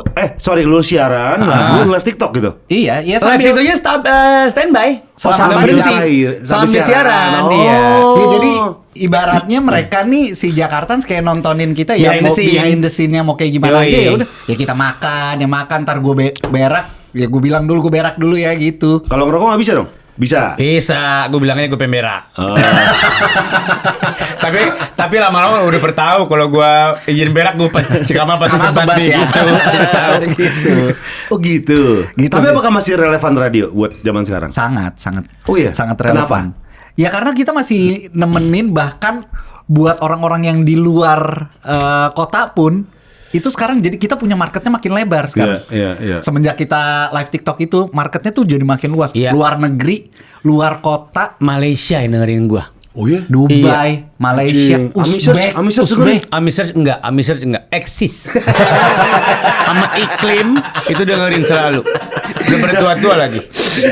lu siaran, lagu live TikTok gitu. Iya, iya Live sambil. itunya standby. Sambil Nggak berhenti. sambil Sambil siaran. Oh. Iya. Ya, jadi ibaratnya mereka nih si Jakartans kayak nontonin kita ya, Behind the mau scene. behind the scene-nya mau kayak gimana Yoi. aja ya udah. Ya kita makan, ntar gue berak. Ya gue bilang dulu gue berak dulu ya gitu. Kalau ngerokok nggak bisa dong? Bisa. Bisa, gue bilangnya gue pemberak. tapi lama-lama udah bertahu kalau gue izin berak gue si Kamal pasti Sama sebat sebat nih ya. gitu. Gitu. Oh gitu. Gitu, Tapi gitu. apakah masih relevan radio buat zaman sekarang? Sangat. Oh iya? Sangat Kenapa? relevan. Ya karena kita masih nemenin bahkan buat orang-orang yang di luar kota pun itu sekarang jadi kita punya marketnya makin lebar sekarang. Iya. Semenjak kita live TikTok itu marketnya tuh jadi makin luas. Iya. Luar negeri, luar kota, Malaysia yang dengerin gue. Oh iya? Dubai, Malaysia, Anjing. Uzbek. Amisers Amisers enggak, eksis. Sama iklim itu dengerin selalu. Udah bertua-tua lagi.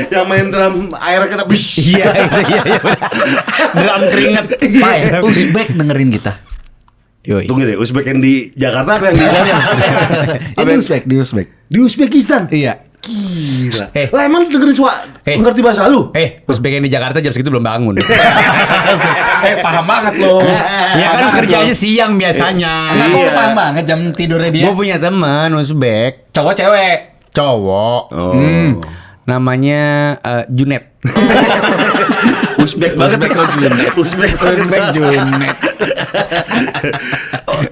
Yang main drum air kena bish. Iya. Drum keringet. Pai, Uzbek dengerin kita. Yoi. Tunggu deh, Uzbek yang di Jakarta apa yang di sana? Ini Uzbek, di Uzbek. Di Uzbekistan. Iya. Gila. Eh. Lah emang dengerin ngerti bahasa lu? Uzbek yang di Jakarta jam segitu belum bangun. Paham banget loh. Ya kan kerjanya siang biasanya. Enggak Iya. kok paham banget jam tidurnya dia. Gue punya teman Uzbek, Cowok cewek. cowok. Oh. Namanya Junet. Uzbek banget. Uzbek Junet.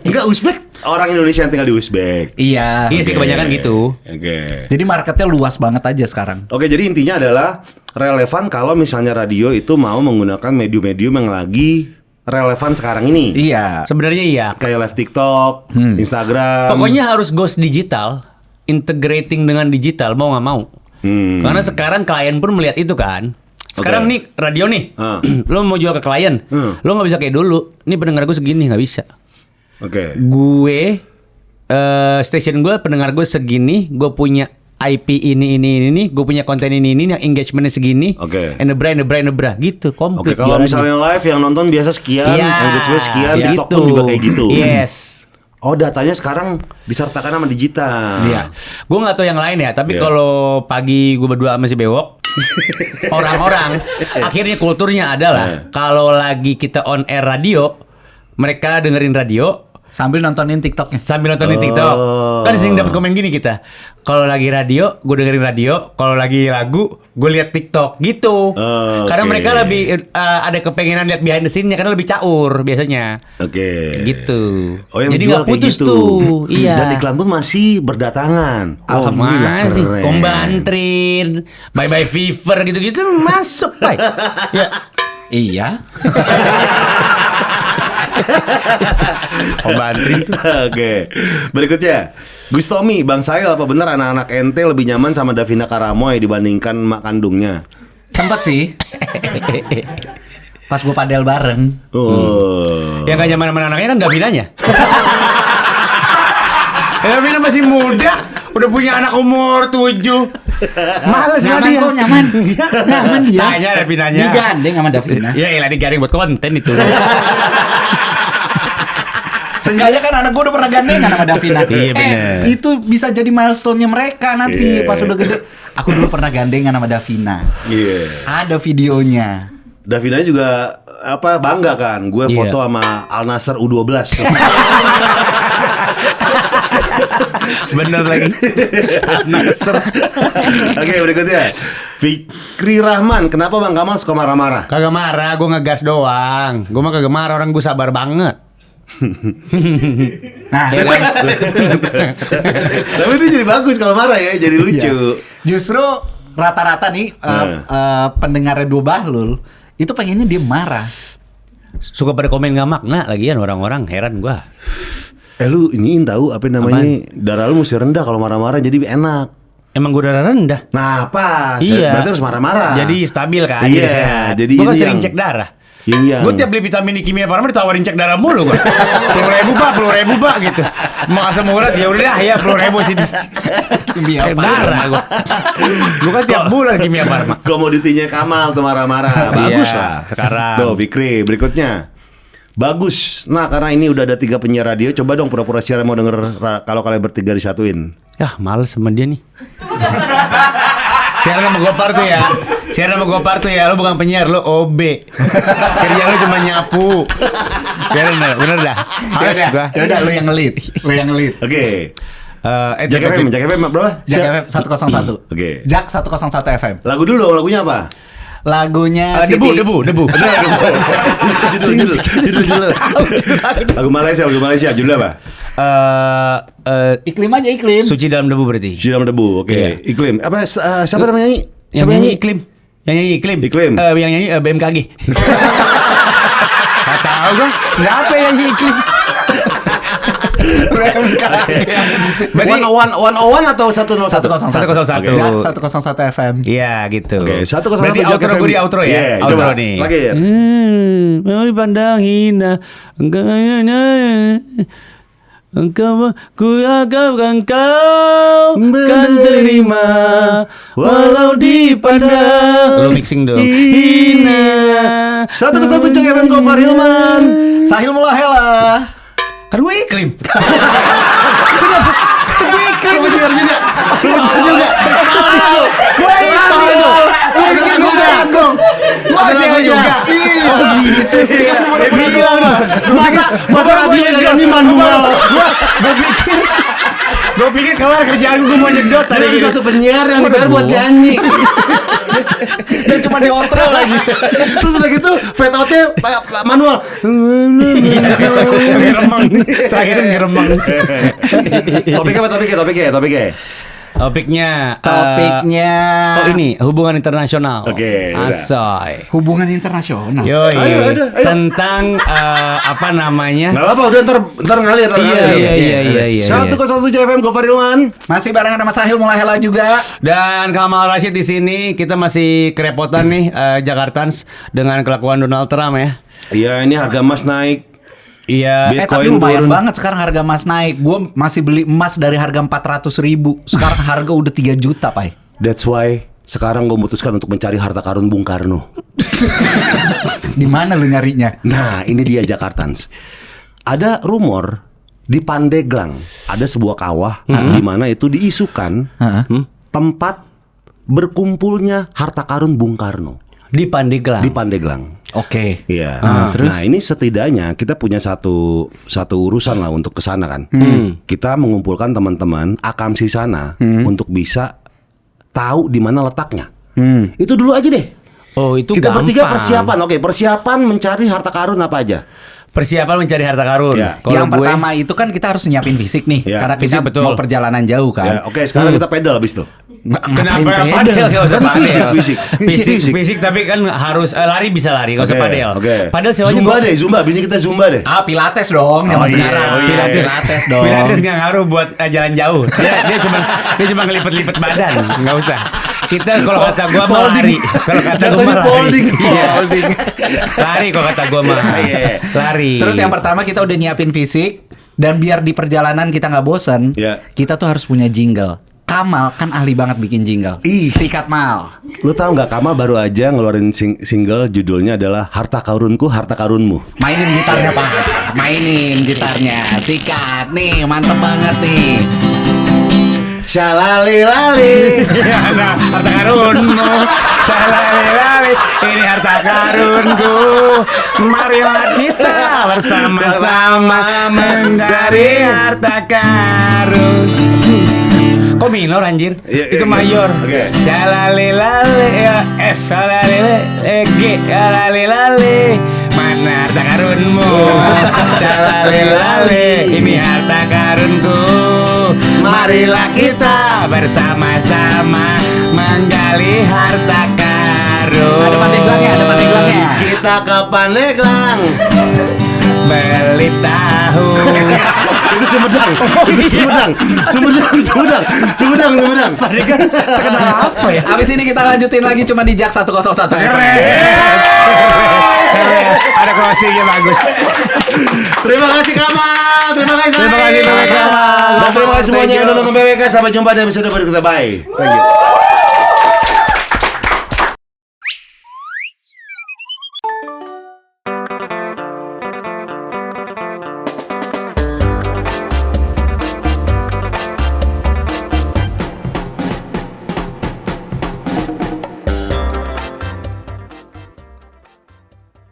Enggak, Uzbek orang Indonesia yang tinggal di Uzbek. Iya. Iya sih kebanyakan gitu. Oke. Jadi marketnya luas banget aja sekarang. Oke, jadi intinya adalah relevan kalau misalnya radio itu mau menggunakan medium-medium yang lagi relevan sekarang ini. Iya. Sebenarnya iya. Kayak live TikTok, Instagram. Pokoknya harus goes digital, integrating dengan digital mau nggak mau. Karena sekarang klien pun melihat itu kan. Sekarang Oke. nih radio nih, Ah. lo mau jual ke klien, lo nggak bisa kayak dulu. Ini pendengar gue segini nggak bisa. Oke. Gue station gue pendengar gue segini, gue punya IP ini, gue punya konten ini yang engagementnya segini, Oke. enebra gitu, Oke, komplit. kalau jualannya. misalnya live yang nonton biasa sekian, Iya, engagement sekian, TikTok gitu. pun juga kayak gitu. Yes. Oh, datanya sekarang disertakan sama digital. Iya. Gue nggak tahu yang lain ya, tapi Iya. kalau pagi gue berdua sama si Bewok, orang-orang akhirnya kulturnya adalah kalau lagi kita on air radio, mereka dengerin radio Sambil nontonin TikToknya. sambil nontonin TikTok. Kan sering dapat komen gini kita. Kalau lagi radio, gue dengerin radio. Kalau lagi lagu, gue lihat TikTok gitu. Karena oke. mereka lebih ada kepengenan lihat behind the scene-nya karena lebih caur biasanya. Oke. Gitu. Oh, yang Jadi dijual nggak kayak putus gitu. tuh. Iya. Dan iklan pun masih berdatangan. Alhamdulillah. Masih. Keren. Kombantrin, bye-bye fever gitu-gitu masuk, Pak. Ya. Iya. Kombantrin tuh. Oke. Berikutnya, Gustomi, Bang Sail, apa benar anak-anak ente lebih nyaman sama Davina Karamoy dibandingkan mak kandungnya? Sempet sih. Pas gue padel bareng. Oh. Yang gak nyaman sama anaknya kan Davinanya. Davina masih muda, udah punya anak umur 7. Males lah Nyaman dia. kok, nyaman. Nyaman dia. Tanya Davinanya. Digandeng sama Davina. Iya, elah digandeng buat konten itu. Seenggaknya kan anak gue udah pernah gandengan sama Davina. Iya, bener. Itu bisa jadi milestone-nya mereka nanti Iya. pas udah gede. Aku dulu pernah gandengan sama Davina. Iya. Ada videonya. Davina juga apa bangga kan? Gue Iya. foto sama Al Nassr U12. Bener lagi. Nasr. Oke, berikutnya. Fikri Rahman, kenapa Bang Gamal suka marah-marah? Kagak marah, gue ngegas doang. Gue mah kagak marah, orang gue sabar banget. Nah, Ya kan? Tapi dia jadi bagus kalau marah ya, jadi lucu. iya. Justru rata-rata nih pendengarnya Dua Bahlul itu pengennya dia marah. Suka pada komen gak makna lagian orang-orang, heran gue. Lu iniin tahu apa namanya? Darah lu mesti rendah kalau marah-marah jadi enak. Emang gue darah rendah. Nah, pas. Iya. Berarti harus marah-marah. Jadi stabil kan, Iya, jadi sehat. jadi Gue kan ini sering yang- cek darah. Yin-yang. Gue tiap beli vitamin di Kimia Farma ditawarin cek darah mulu gue. 10.000 pak gitu. Mau asam urat ya udah dah ya 10.000 sini. Kimia Cek Farma. darah gue. Gue kan tiap bulan Kimia Farma. Komoditinya Kamal tuh marah-marah. Bagus Iya, lah. sekarang. Tuh, Fikri, berikutnya. Bagus. Nah, karena ini udah ada 3 penyiar radio, coba dong pura-pura siaran mau denger kalau kalian bertiga disatuin. Yah males sama dia nih. Siaran sama Gopar tuh ya. Siaran sama Gopar tuh ya. Lu bukan penyiar, lu OB. Kerja lu cuma nyapu. Bener dah. Males gua. Ya udah lu yang ngelit. Lu yang ngelit. Oke. Cek Jak FM berapa? Jak FM 101. Oke. Jak 101 FM. Lagu dulu dong, lagunya apa? Lagunya debu. Judul. Lagu Malaysia, judulnya apa? Iklim aja iklim. Suci dalam debu berarti. Judul Debu. Oke. Iya. Iklim. Apa siapa namanya nyanyi? Yang Siapa nyanyi nyanyi? iklim. Yang nyanyi iklim. Iklim. Yang nyanyi BMKG. Gak tau gua. Siapa yang nyanyi iklim? Berarti 101 atau 101? 101. 101. Jak 101 FM. Iya gitu. Oke, 101 Berarti Jak outro FM. gue di outro ya. Iya, Outro coba. nih. Terakhir. Mau dipandang hina. Engkau ku akan kau kan terima walau dipandang. Lu mixing dong. Hina. 101 Jak FM Gofar Hilman. Sahil Mulahela. Kan gue iklim. Lu penyiar juga. Masih juga. Oh gitu. Masa radio nyanyi manual. Gue pikir kelar kerjaan gue mau nyedot tadi. Ada satu penyiar yang dibayar buat nyanyi. Dan cuma di outro lagi. Terus udah gitu fade outnya manual. Ngeremang. Terakhir ngeremang. Topiknya. Topiknya Topiknya oh ini hubungan internasional. Oke, udah. Asoy. hubungan internasional. Yoi. Ayo. Tentang apa namanya? Nggak apa-apa, udah ntar ngalir. Iya. 101 JFM Gofar Hilman. Masih barengan sama Sahil Mulahela juga. Dan Kamal Rashid di sini kita masih kerepotan nih Jakartans dengan kelakuan Donald Trump ya. Iya, ini harga emas naik. Iya. Tapi Bitcoin lumayan turun. banget sekarang harga emas naik. Gue masih beli emas dari harga 400.000. Sekarang harga udah 3 juta, Pai. That's why sekarang gue memutuskan untuk mencari harta karun Bung Karno. Di mana lu nyarinya? Nah, ini dia Jakartans. Ada rumor di Pandeglang ada sebuah kawah di mana itu diisukan tempat berkumpulnya harta karun Bung Karno Di Pandeglang. di Pandeglang. Oke. Iya. terus? Nah, ini setidaknya kita punya satu urusan lah untuk kesana kan. Kita mengumpulkan teman-teman akamsi sana untuk bisa tahu di mana letaknya. Itu dulu aja deh. Oh, itu Kita gampang. bertiga persiapan. Oke, persiapan mencari harta karun apa aja? Persiapan mencari harta karun. Ya. Kalau Yang gue pertama itu kan kita harus nyiapin fisik nih. Ya, Karena fisik kita betul. mau perjalanan jauh Ya, kan. oke, sekarang kita pedal habis itu. Kenapa Ngapain padel? Gak usah Kan padel. fisik. Tapi kan harus lari bisa lari, gak usah padel. Oke. Padel sewanya Zumba deh, Zumba. Abis ini kita Zumba deh. Ah, Pilates dong zaman iya, sekarang. oh iya. Pilates dong. Pilates nggak ngaruh buat jalan jauh. Dia cuma ngelipet-lipet badan, nggak usah. Kita kalau kata gua mah lari. Kalau kata gua mah lari. Folding. Iya. Lari kalau kata gua mah. Iya. Lari. Terus yang pertama kita udah nyiapin fisik. Dan biar di perjalanan kita nggak bosen, Ya. kita tuh harus punya jingle. Kamal kan ahli banget bikin jingle. Ih. Sikat Mal. Lu tahu nggak, Kamal baru aja ngeluarin single judulnya adalah Harta Karunku, Harta Karunmu. Mainin gitarnya Pak. Mainin gitarnya. Sikat nih, mantep banget nih. Shalali-lali. Nah, harta karunmu, lali ini harta karunku. Marilah kita bersama-sama mencari harta karun. Kok minor anjir? Iya, Itu iya, mayor. oke. Shalalilale ya F shalalile G shalalilale. Mana harta karunmu? Shalalilale ini harta karunku. Marilah kita bersama-sama menggali harta karun. Ada pandeglangnya. Kita ke Pandeglang. Beli tahu. Itu Sumedang. Kenapa apa ya? Abis ini kita lanjutin lagi cuma di Jak 101 FM. Ada closingnya bagus. Terima kasih Kamal. Terima kasih. Terima kasih, Dan terima kasih semuanya yang udah nonton BWK. Sampai jumpa di episode berikutnya. Bye. Thank you.